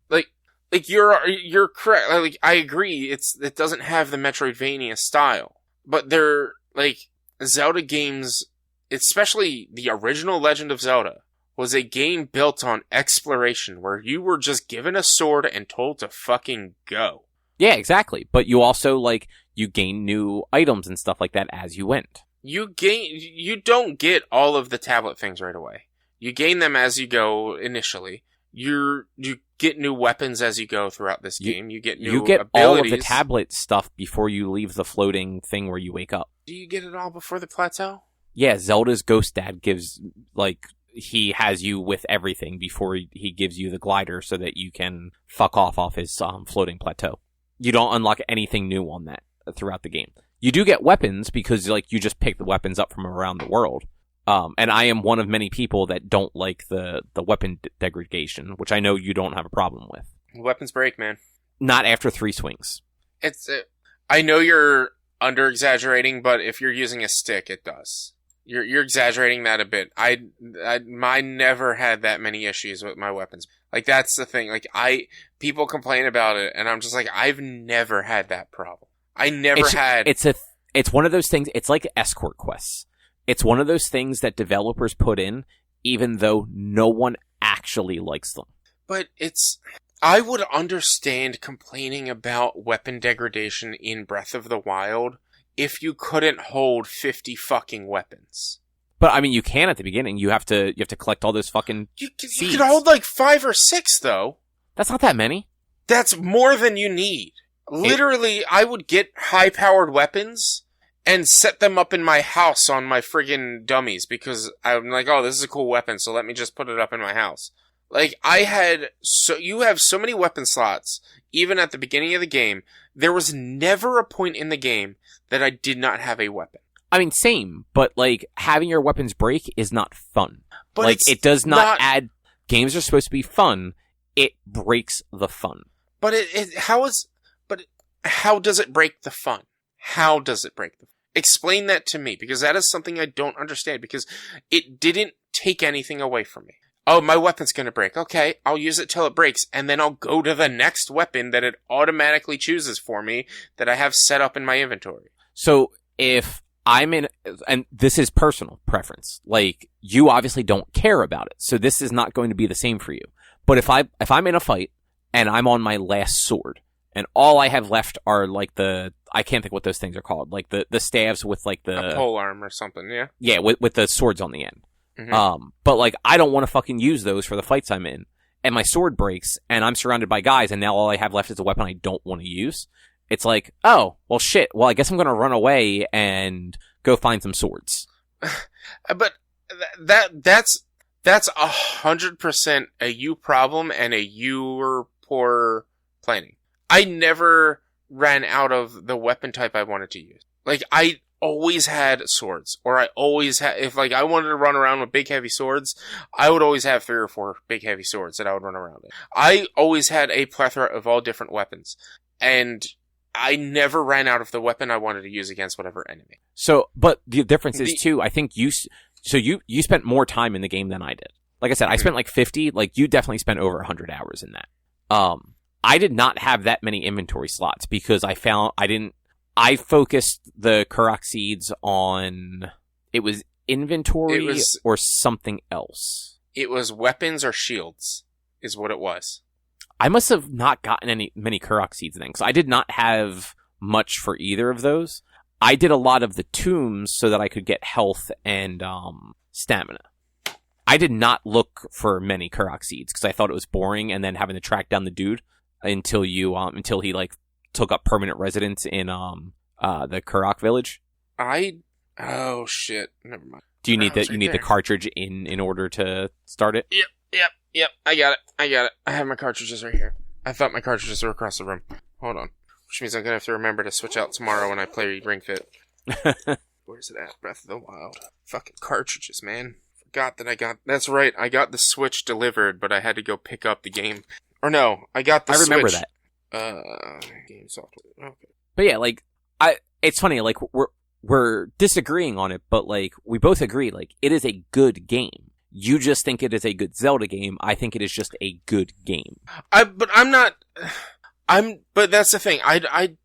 you're correct. Like, I agree, it doesn't have the Metroidvania style. But they're, like, Zelda games, especially the original Legend of Zelda, was a game built on exploration, where you were just given a sword and told to fucking go. Yeah, exactly. But you also, like, you gain new items and stuff like that as you went. You don't get all of the tablet things right away. You gain them as you go initially. You get new weapons as you go throughout this game. You get new abilities. All of the tablet stuff before you leave the floating thing where you wake up. Do you get it all before the plateau? Yeah, Zelda's Ghost Dad gives, like, he has you with everything before he gives you the glider so that you can fuck off his floating plateau. You don't unlock anything new on that throughout the game. You do get weapons because, like, you just pick the weapons up from around the world. And I am one of many people that don't like the weapon degradation, which I know you don't have a problem with. Weapons break, man. Not after 3 swings. I know you're under-exaggerating, but if you're using a stick, it does. You're exaggerating that a bit. I never had that many issues with my weapons. Like, that's the thing. Like, people complain about it, and I'm just like, I've never had that problem. It's one of those things. It's like escort quests. It's one of those things that developers put in, even though no one actually likes them. But I would understand complaining about weapon degradation in Breath of the Wild if you couldn't hold 50 fucking weapons. But I mean, you can at the beginning. You have to collect all those fucking seeds. You can hold like 5 or 6 though. That's not that many. That's more than you need. Literally, I would get high-powered weapons and set them up in my house on my friggin' dummies because I'm like, oh, this is a cool weapon, so let me just put it up in my house. Like, you have so many weapon slots, even at the beginning of the game, there was never a point in the game that I did not have a weapon. I mean, same, but, like, having your weapons break is not fun. But like, it does not add... Games are supposed to be fun. It breaks the fun. But how does it break the fun? How does it break the fun? Explain that to me, because that is something I don't understand, because it didn't take anything away from me. Oh, my weapon's gonna break. Okay, I'll use it till it breaks, and then I'll go to the next weapon that it automatically chooses for me that I have set up in my inventory. So, if I'm in, and this is personal preference, like, you obviously don't care about it, so this is not going to be the same for you. But if I'm in a fight, and I'm on my last sword, and all I have left are, like, I can't think what those things are called, like, the staves with, like, a pole arm or something, yeah? Yeah, with the swords on the end. Mm-hmm. But, like, I don't want to fucking use those for the fights I'm in, and my sword breaks, and I'm surrounded by guys, and now all I have left is a weapon I don't want to use. It's like, oh, well, shit, well, I guess I'm gonna run away and go find some swords. But that's 100% a you problem and a you poor planning. I never ran out of the weapon type I wanted to use. Like, I always had swords, or I always had, if, like, I wanted to run around with big heavy swords, I would always have 3 or 4 big heavy swords that I would run around with. I always had a plethora of all different weapons, and I never ran out of the weapon I wanted to use against whatever enemy. So, but the difference is, too, I think you spent more time in the game than I did. Like I said, I spent like 50, like, you definitely spent over 100 hours in that. I did not have that many inventory slots because I focused the Korok seeds on, it was inventory or something else. It was weapons or shields is what it was. I must have not gotten many Korok seeds then, because I did not have much for either of those. I did a lot of the tombs so that I could get health and stamina. I did not look for many Korok seeds because I thought it was boring, and then having to track down the dude until he, like, took up permanent residence in the Korok village. Oh shit, never mind. Do you need the cartridge in order to start it? Yep. I got it. I have my cartridges right here. I thought my cartridges were across the room. Hold on. Which means I'm gonna have to remember to switch out tomorrow when I play Ring Fit. Where's it at? Breath of the Wild. Fucking cartridges, man. Forgot that I got... That's right, I got the Switch delivered, but I had to go pick up the game. Or no, I got the Switch. I remember that. Game software. Okay. But yeah, like, it's funny, like, we're disagreeing on it, but, like, we both agree, like, it is a good game. You just think it is a good Zelda game. I think it is just a good game. But that's the thing. I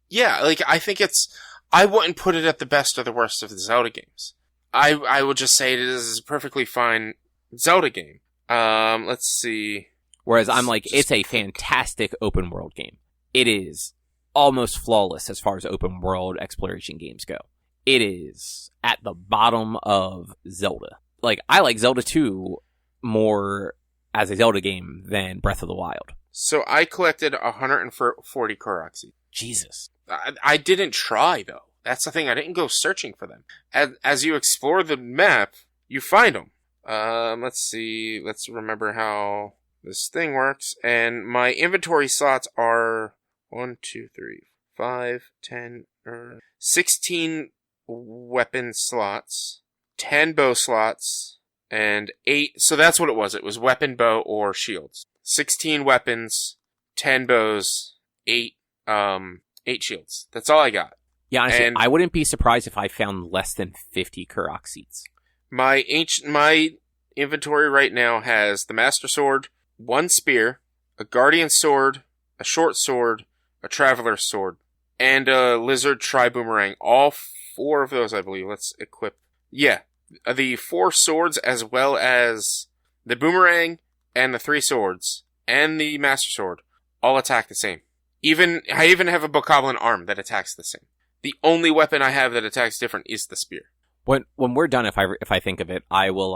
think it's... I wouldn't put it at the best or the worst of the Zelda games. I would just say it is a perfectly fine Zelda game. Let's see. Whereas I'm like, it's a fantastic open world game. It is almost flawless as far as open world exploration games go. It is at the bottom of Zelda. Like, I like Zelda 2 more as a Zelda game than Breath of the Wild. So I collected 140 Korok seeds. Jesus. I didn't try, though. That's the thing. I didn't go searching for them. As you explore the map, you find them. Let's see. Let's remember how this thing works. And my inventory slots are 1, 2, 3, 5, 10, 16 weapon slots, 10 bow slots, and 8. So that's what it was. It was weapon, bow, or shields. 16 weapons, 10 bows, 8 shields. That's all I got. Yeah, honestly, I wouldn't be surprised if I found less than 50 Korok seeds. My inventory right now has the Master Sword, 1 spear, a Guardian Sword, a Short Sword, a Traveler's Sword, and a Lizard Tri-Boomerang. All 4 of those, I believe. Let's equip. Yeah, the 4 swords as well as the Boomerang and the 3 swords and the Master Sword all attack the same. I even have a Bokoblin arm that attacks the same. The only weapon I have that attacks different is the spear. When we're done, if I think of it, I will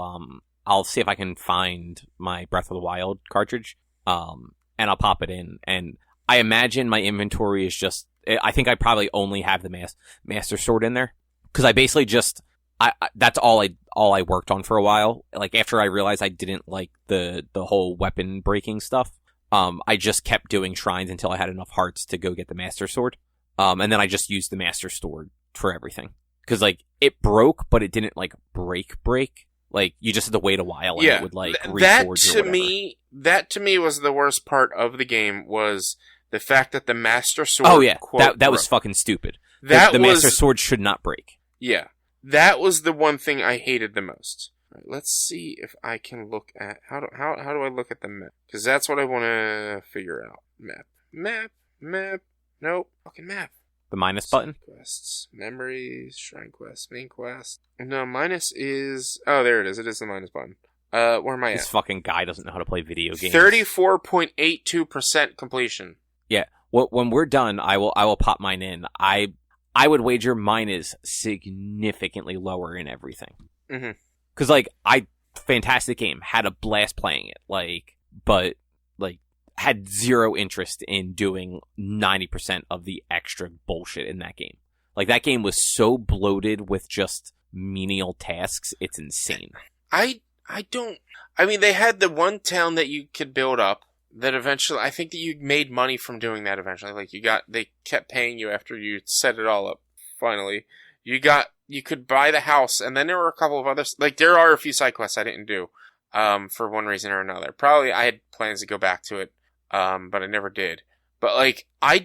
I'll see if I can find my Breath of the Wild cartridge, and I'll pop it in. And I imagine my inventory is just. I think I probably only have the Master Sword in there because I basically just. That's all I worked on for a while. Like after I realized I didn't like the whole weapon breaking stuff, I just kept doing shrines until I had enough hearts to go get the Master Sword. And then I just used the Master Sword for everything. Because, like, it broke, but it didn't, like, break. Like, you just had to wait a while and it would, like, reforge or whatever. That to me was the worst part of the game, was the fact that the Master Sword... Oh, yeah. That was fucking stupid. The Master Sword should not break. Yeah. That was the one thing I hated the most. Right, let's see if I can look at... How do I look at the map? Because that's what I want to figure out. Map. Nope. Fucking map. The minus button? Quests. Memories. Shrine quests. Main quest. No, minus is... Oh, there it is. It is the minus button. Where am I at? This fucking guy doesn't know how to play video games. 34.82% completion. Yeah. When we're done, I will pop mine in. I would wager mine is significantly lower in everything. Mm-hmm. Because, like, fantastic game. Had a blast playing it. Like, but, like, had zero interest in doing 90% of the extra bullshit in that game. Like, that game was so bloated with just menial tasks, it's insane. I mean, they had the one town that you could build up that eventually, I think that you made money from doing that eventually. Like, they kept paying you after you set it all up, finally. You could buy the house, and then there were a couple of others. Like, there are a few side quests I didn't do, for one reason or another. Probably I had plans to go back to it. But I never did. But, like, I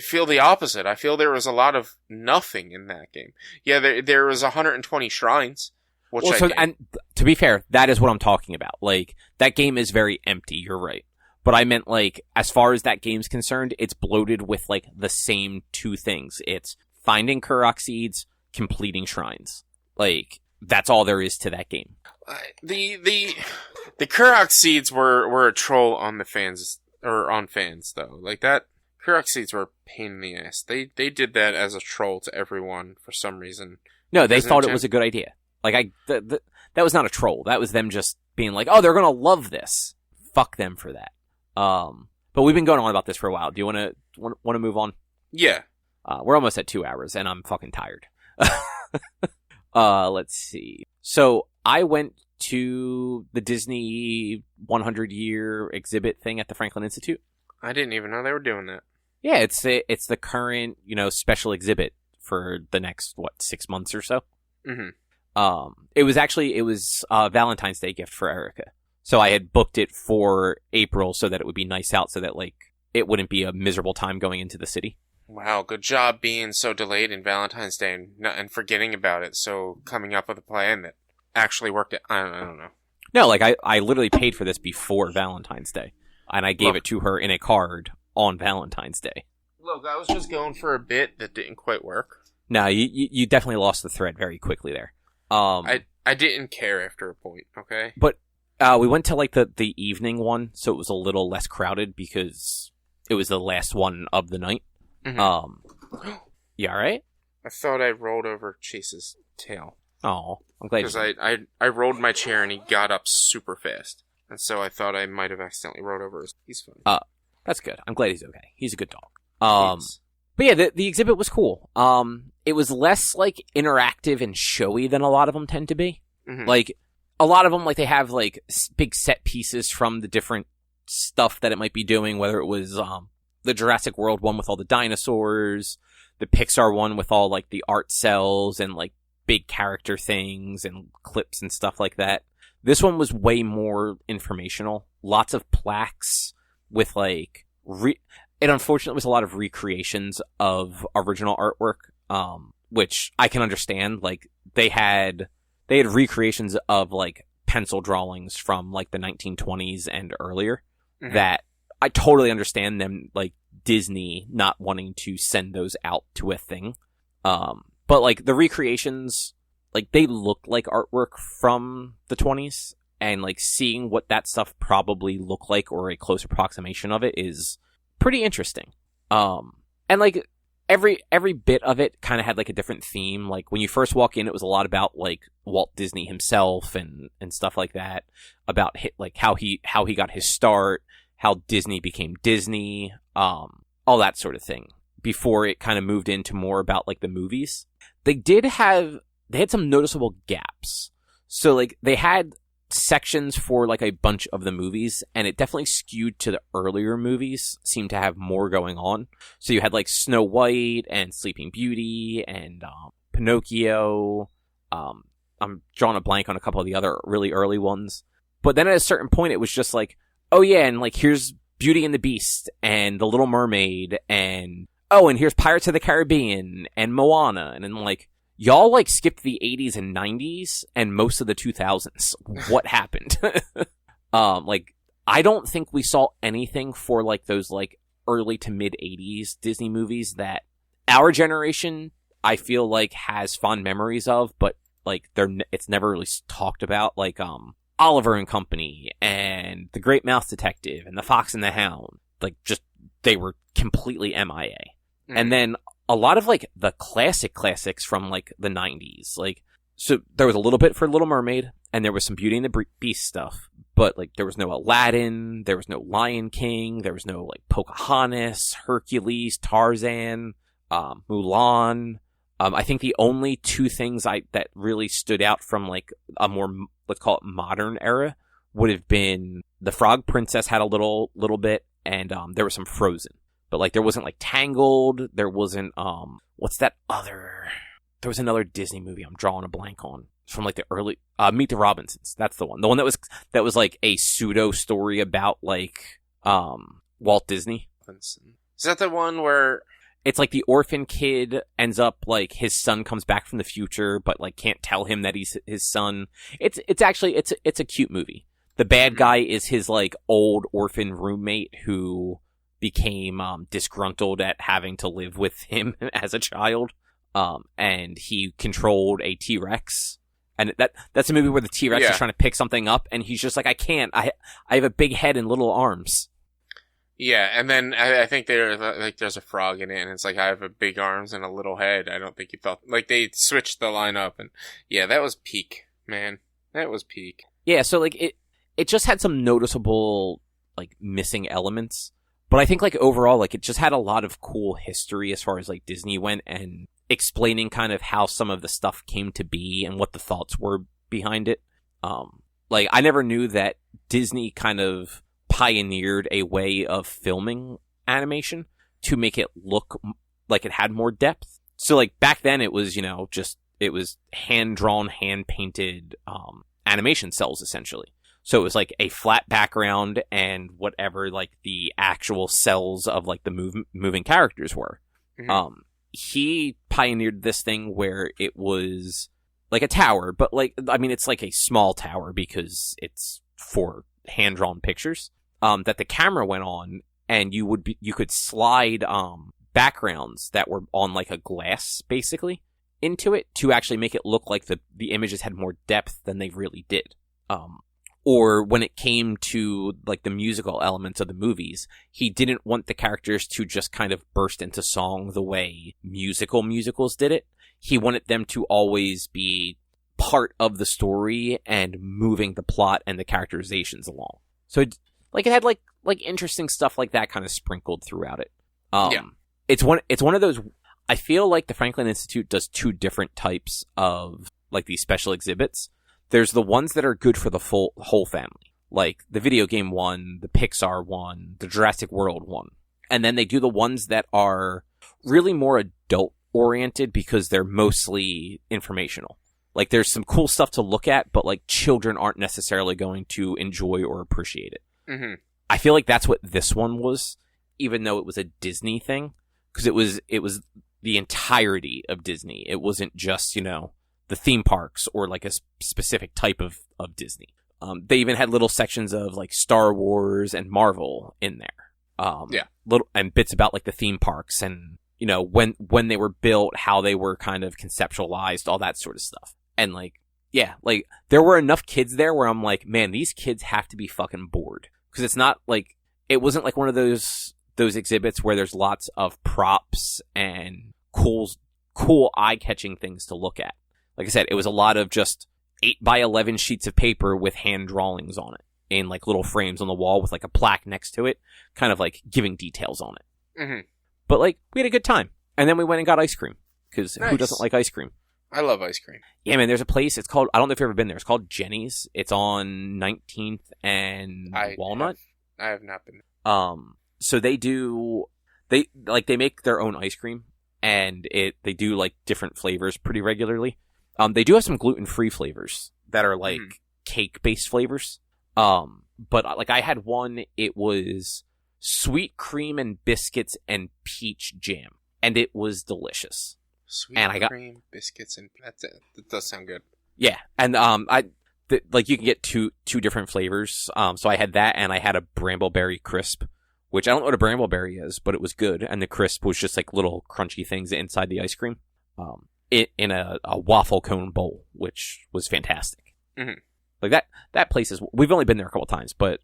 feel the opposite. I feel there was a lot of nothing in that game. Yeah, there was 120 shrines, which and to be fair, that is what I'm talking about. Like, that game is very empty, you're right. But I meant, like, as far as that game's concerned, it's bloated with, like, the same 2 things. It's finding Korok seeds, completing shrines. Like, that's all there is to that game. The Korok seeds were a troll on the fans, or on fans, though. Like, that Korok seeds were a pain in the ass. They did that as a troll to everyone for some reason. No, they thought it was a good idea. Like, that was not a troll. That was them just being like, oh, they're gonna love this. Fuck them for that. But we've been going on about this for a while. Do you want to move on? Yeah. We're almost at 2 hours, and I'm fucking tired. Let's see. So I went to the Disney 100-year exhibit thing at the Franklin Institute. I didn't even know they were doing that. Yeah, it's the current, special exhibit for the next 6 months or so. Mm-hmm. It was a Valentine's Day gift for Erica. So I had booked it for April so that it would be nice out, so that it wouldn't be a miserable time going into the city. Wow, good job being so delayed in Valentine's Day and forgetting about it. So coming up with a plan that actually worked. I don't know. No, I literally paid for this before Valentine's Day, and I gave it to her in a card on Valentine's Day. Look, I was just going for a bit that didn't quite work. No, you definitely lost the thread very quickly there. I didn't care after a point, okay? But we went to the evening one, so it was a little less crowded because it was the last one of the night. Mm-hmm. You all right? I thought I rolled over Chase's tail. Oh, I'm glad. Because I rolled my chair and he got up super fast, and so I thought I might have accidentally rolled over his. He's fine. That's good. I'm glad he's okay. He's a good dog. But yeah, the exhibit was cool. It was less interactive and showy than a lot of them tend to be. Mm-hmm. A lot of them, they have big set pieces from the different stuff that it might be doing, whether it was the Jurassic World one with all the dinosaurs, the Pixar one with all the art cells and big character things and clips and stuff like that. This one was way more informational. Lots of plaques with it unfortunately was a lot of recreations of original artwork, which I can understand. They had recreations of pencil drawings from the 1920s and earlier. Mm-hmm. That I totally understand them Disney not wanting to send those out to a thing. But the recreations, they looked like artwork from the 20s, and seeing what that stuff probably looked like or a close approximation of it is pretty interesting. And every bit of it kind of had a different theme. When you first walk in, it was a lot about Walt Disney himself and stuff like that, about how he got his start, how Disney became Disney, all that sort of thing, before it kind of moved into more about the movies. They had some noticeable gaps. So they had sections for a bunch of the movies, and it definitely skewed to the earlier movies, seemed to have more going on. So you had Snow White and Sleeping Beauty and Pinocchio. I'm drawing a blank on a couple of the other really early ones. But then at a certain point, it was just oh yeah, and here's Beauty and the Beast and The Little Mermaid, and here's Pirates of the Caribbean and Moana, and then y'all skipped the 80s and 90s and most of the 2000s. What happened? I don't think we saw anything for those early to mid 80s Disney movies that our generation, I feel has fond memories of, but it's never really talked about. Oliver and Company and The Great Mouse Detective and The Fox and the Hound. They were completely MIA. Mm-hmm. And then a lot of the classics from the 90s. So there was a little bit for Little Mermaid, and there was some Beauty and the Beast stuff, but there was no Aladdin, there was no Lion King, there was no Pocahontas, Hercules, Tarzan, Mulan. I think the only two things that really stood out from a more, let's call it, modern era would have been the Frog Princess had a little bit, and there was some Frozen. But there wasn't Tangled. There wasn't what's that other? There was another Disney movie I'm drawing a blank on from the early Meet the Robinsons. That's the one. The one that was a pseudo story about Walt Disney. Is that the one where it's the orphan kid ends up his son comes back from the future, but can't tell him that he's his son. It's actually it's a cute movie. The bad guy is his old orphan roommate who became disgruntled at having to live with him as a child, and he controlled a T-Rex, and that's a movie where the T-Rex is trying to pick something up, and he's just I can't, I have a big head and little arms. Yeah, and then I think there's a frog in it, and it's I have a big arms and a little head. I don't think he felt they switched the line up, and yeah, that was peak, man. That was peak. Yeah, so it just had some noticeable missing elements. But I think overall, it just had a lot of cool history as far as Disney went, and explaining kind of how some of the stuff came to be and what the thoughts were behind it. Like, I never knew that Disney kind of pioneered a way of filming animation to make it look like it had more depth. So, like, back then it was, it was hand-drawn, hand-painted animation cells, essentially. So it was, like, a flat background and whatever, like, the actual cells of, like, the moving characters were. Mm-hmm. He pioneered this thing where it was like a tower, but, like, I mean, it's like a small tower because it's for hand-drawn pictures, that the camera went on, and you could slide backgrounds that were on, like, a glass, basically, into it to actually make it look like the images had more depth than they really did. Or when it came to, like, the musical elements of the movies, he didn't want the characters to just kind of burst into song the way musicals did it. He wanted them to always be part of the story and moving the plot and the characterizations along. So, it had, like interesting stuff like that kind of sprinkled throughout it. It's one of those. I feel like the Franklin Institute does two different types of, like, these special exhibits. There's the ones that are good for the whole family, like the video game one, the Pixar one, the Jurassic World one. And then they do the ones that are really more adult-oriented because they're mostly informational. Like, there's some cool stuff to look at, but, like, children aren't necessarily going to enjoy or appreciate it. Mm-hmm. I feel like that's what this one was, even though it was a Disney thing, because it was the entirety of Disney. It wasn't just, the theme parks or, like, a specific type of Disney. They even had little sections of, like, Star Wars and Marvel in there. Little and bits about, like, the theme parks and, when they were built, how they were kind of conceptualized, all that sort of stuff. And, like, there were enough kids there where I'm like, man, these kids have to be fucking bored. Because it's not, like, it wasn't like one of those exhibits where there's lots of props and cool eye-catching things to look at. Like I said, it was a lot of just 8x11 sheets of paper with hand drawings on it in, like, little frames on the wall with, like, a plaque next to it, kind of, like, giving details on it. Mm-hmm. But, like, we had a good time. And then we went and got ice cream. Because who doesn't like ice cream? I love ice cream. Yeah, man, there's a place, it's called, I don't know if you've ever been there, it's called Jenny's. It's on 19th and Walnut. I have not been. So they make their own ice cream, and they do, like, different flavors pretty regularly. They do have some gluten-free flavors that are, like, cake-based flavors. But, like, I had one, it was sweet cream and biscuits and peach jam, and it was delicious. Cream, biscuits, and that's it. That does sound good. Yeah, and you can get two different flavors. So I had that, and I had a brambleberry crisp, which I don't know what a brambleberry is, but it was good. And the crisp was just, like, little crunchy things inside the ice cream. In a waffle cone bowl, which was fantastic. Mm-hmm. Like, that place is, we've only been there a couple times, but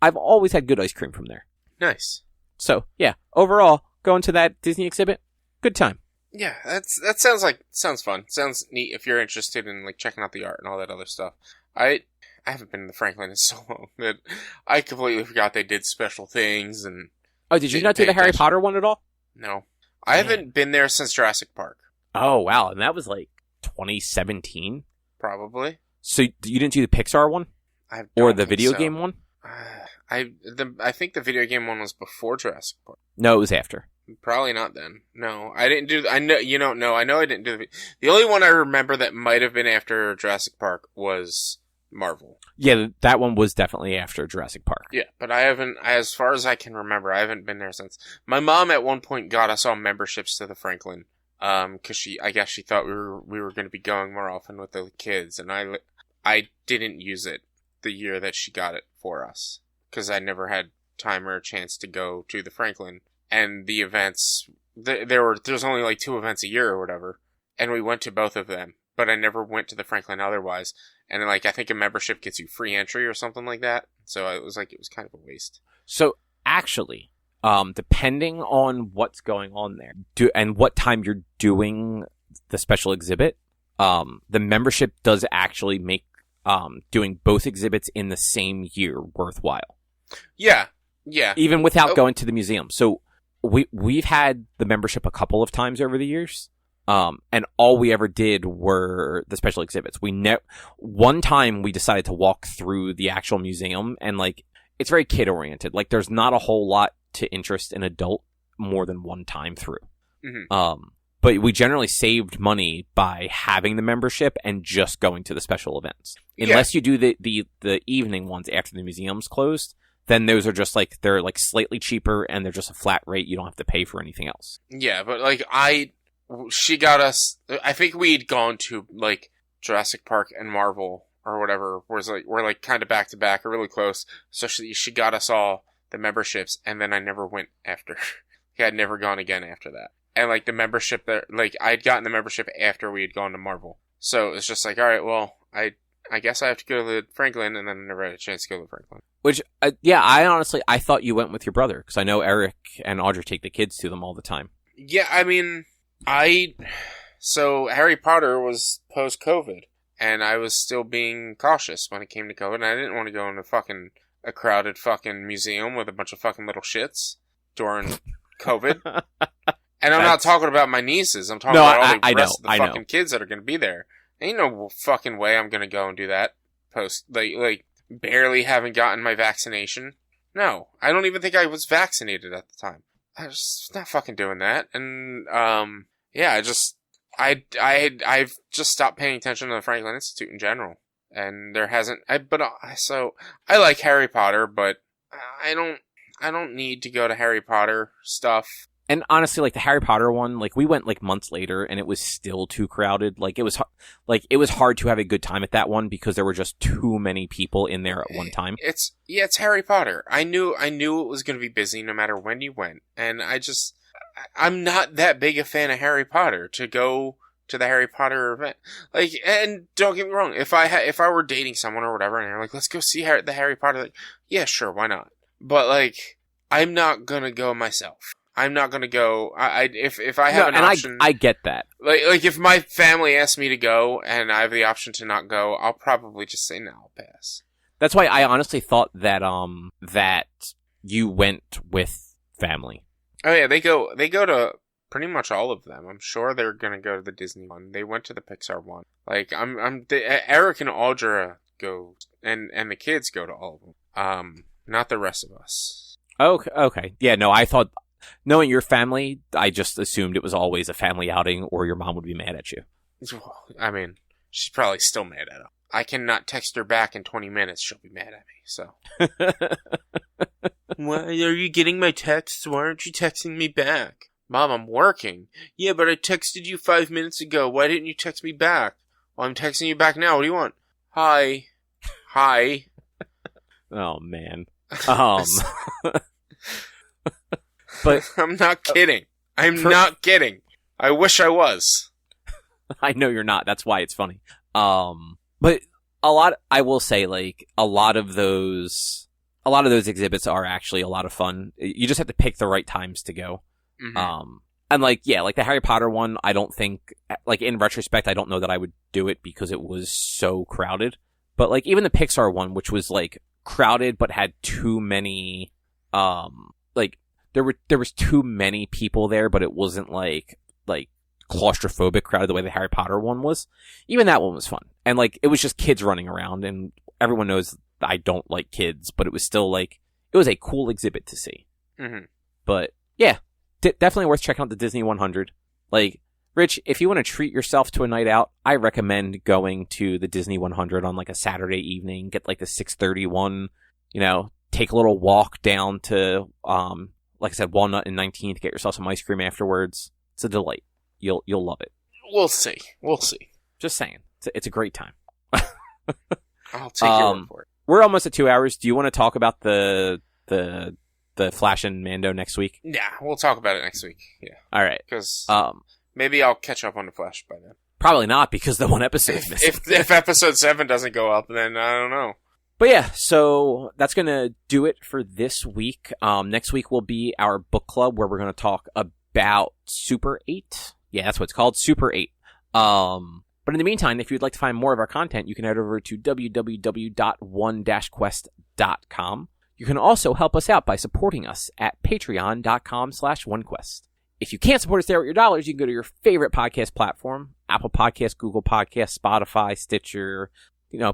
I've always had good ice cream from there. Nice. So, yeah, overall, going to that Disney exhibit, good time. Yeah, that sounds fun. Sounds neat if you're interested in, like, checking out the art and all that other stuff. I haven't been to Franklin in so long that I completely forgot they did special things. And oh, did you not do the Harry Potter one at all? No. I haven't been there since Jurassic Park. Oh, wow. And that was, like, 2017? Probably. So you didn't do the Pixar one? Or the video game one? I think the video game one was before Jurassic Park. No, it was after. Probably not then. No, I didn't do... I know I didn't do the only one I remember that might have been after Jurassic Park was Marvel. Yeah, that one was definitely after Jurassic Park. Yeah, but I haven't, as far as I can remember, I haven't been there since. My mom at one point got us all memberships to the Franklin. Because I guess she thought we were going to be going more often with the kids, and I didn't use it the year that she got it for us, because I never had time or a chance to go to the Franklin, and the events, there's only like 2 events a year or whatever, and we went to both of them, but I never went to the Franklin otherwise, and, like, I think a membership gets you free entry or something like that, so it was kind of a waste. So, actually, depending on what's going on there and what time you're doing the special exhibit, the membership does actually make doing both exhibits in the same year worthwhile. Yeah. Even without going to the museum. So we've had the membership a couple of times over the years. And all we ever did were the special exhibits. One time we decided to walk through the actual museum, and like it's very kid oriented. Like there's not a whole lot to interest an adult more than one time through. Mm-hmm. But we generally saved money by having the membership and just going to the special events. Unless you do the evening ones after the museum's closed, then those are just like, they're like slightly cheaper and they're just a flat rate. You don't have to pay for anything else. Yeah, but like she got us, I think we'd gone to like Jurassic Park and Marvel or whatever, whereas like, we're like kind of back to back or really close. So she got us all the memberships, and then I never went after. I'd never gone again after that. And like the membership that, like I'd gotten the membership after we had gone to Marvel. So it's just like, all right, well, I guess I have to go to Franklin, and then I never had a chance to go to Franklin. Which, I thought you went with your brother, because I know Eric and Audrey take the kids to them all the time. Yeah, I mean, so Harry Potter was post-COVID, and I was still being cautious when it came to COVID, and I didn't want to go into a crowded fucking museum with a bunch of fucking little shits during COVID. And I'm not talking about my nieces. I'm talking about all the rest of the fucking kids that are going to be there. Ain't no fucking way I'm going to go and do that post, like, barely having gotten my vaccination. No, I don't even think I was vaccinated at the time. I was just not fucking doing that. And, I've just stopped paying attention to the Franklin Institute in general. And there hasn't, so I like Harry Potter, but I don't need to go to Harry Potter stuff. And honestly, like the Harry Potter one, like we went like months later and it was still too crowded. Like it was hard to have a good time at that one because there were just too many people in there at one time. It's Harry Potter. I knew it was going to be busy no matter when you went. And I'm not that big a fan of Harry Potter to go to the Harry Potter event. Like, and don't get me wrong, if I were dating someone or whatever and they're like, let's go see the Harry Potter, like, yeah, sure, why not? But like, I'm not going to go myself. I'm not going to go. If I have an option, I get that. Like if my family asks me to go and I have the option to not go, I'll probably just say no, I'll pass. That's why I honestly thought that that you went with family. Oh yeah, they go to pretty much all of them. I'm sure they're going to go to the Disney one. They went to the Pixar one. Like Eric and Audra go, and the kids go to all of them. Not the rest of us. Okay. Yeah, no, I thought, knowing your family, I just assumed it was always a family outing or your mom would be mad at you. I mean, she's probably still mad at him. I cannot text her back in 20 minutes. She'll be mad at me, so. Why are you getting my texts? Why aren't you texting me back? Mom, I'm working. Yeah, but I texted you 5 minutes ago. Why didn't you text me back? Well, I'm texting you back now. What do you want? Hi. Oh, man. But I'm not kidding. Not kidding. I wish I was. I know you're not. That's why it's funny. But I will say, like, a lot of those exhibits are actually a lot of fun. You just have to pick the right times to go. Mm-hmm. And like, yeah, like the Harry Potter one, I don't think, like, in retrospect, I don't know that I would do it because it was so crowded. But like, even the Pixar one, which was like crowded but had too many, like, there was too many people there, but it wasn't like claustrophobic crowded the way the Harry Potter one was. Even that one was fun. And like, it was just kids running around, and everyone knows I don't like kids, but it was still like, it was a cool exhibit to see. Mm-hmm. But yeah, definitely worth checking out the Disney 100. Like, Rich, if you want to treat yourself to a night out, I recommend going to the Disney 100 on like a Saturday evening, get like the 6:30 one, take a little walk down to, like I said, Walnut and 19th, get yourself some ice cream afterwards. It's a delight. You'll love it. We'll see. Just saying. It's a great time. I'll take your word for it. We're almost at 2 hours. Do you want to talk about the Flash and Mando next week? Yeah, we'll talk about it next week. Yeah. All right. Because maybe I'll catch up on the Flash by then. Probably not, because the one episode's missing. If episode 7 doesn't go up, then I don't know. But yeah, so that's going to do it for this week. Next week will be our book club, where we're going to talk about Super 8. Yeah, that's what it's called, Super 8. But in the meantime, if you'd like to find more of our content, you can head over to www.one-quest.com. You can also help us out by supporting us at patreon.com/OneQuest. If you can't support us there with your dollars, you can go to your favorite podcast platform, Apple Podcasts, Google Podcasts, Spotify, Stitcher,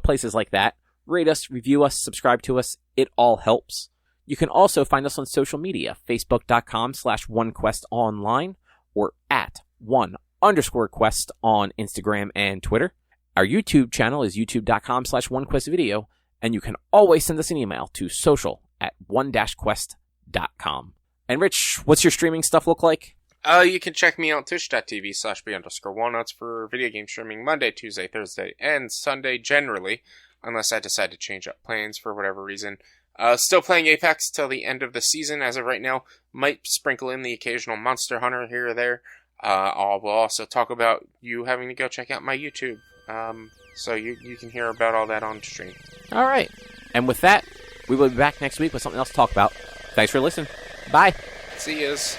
places like that. Rate us, review us, subscribe to us. It all helps. You can also find us on social media, facebook.com/OneQuestOnline or at @1_Quest on Instagram and Twitter. Our YouTube channel is youtube.com/OneQuestVideo, and you can always send us an email to social@one-quest.com. And Rich, what's your streaming stuff look like? You can check me out twitch.tv/B_walnuts for video game streaming Monday, Tuesday, Thursday, and Sunday generally, unless I decide to change up plans for whatever reason. Still playing Apex till the end of the season as of right now. Might sprinkle in the occasional Monster Hunter here or there. We'll also talk about you having to go check out my YouTube. So you can hear about all that on stream. All right. And with that, we will be back next week with something else to talk about. Thanks for listening. Bye. See yous.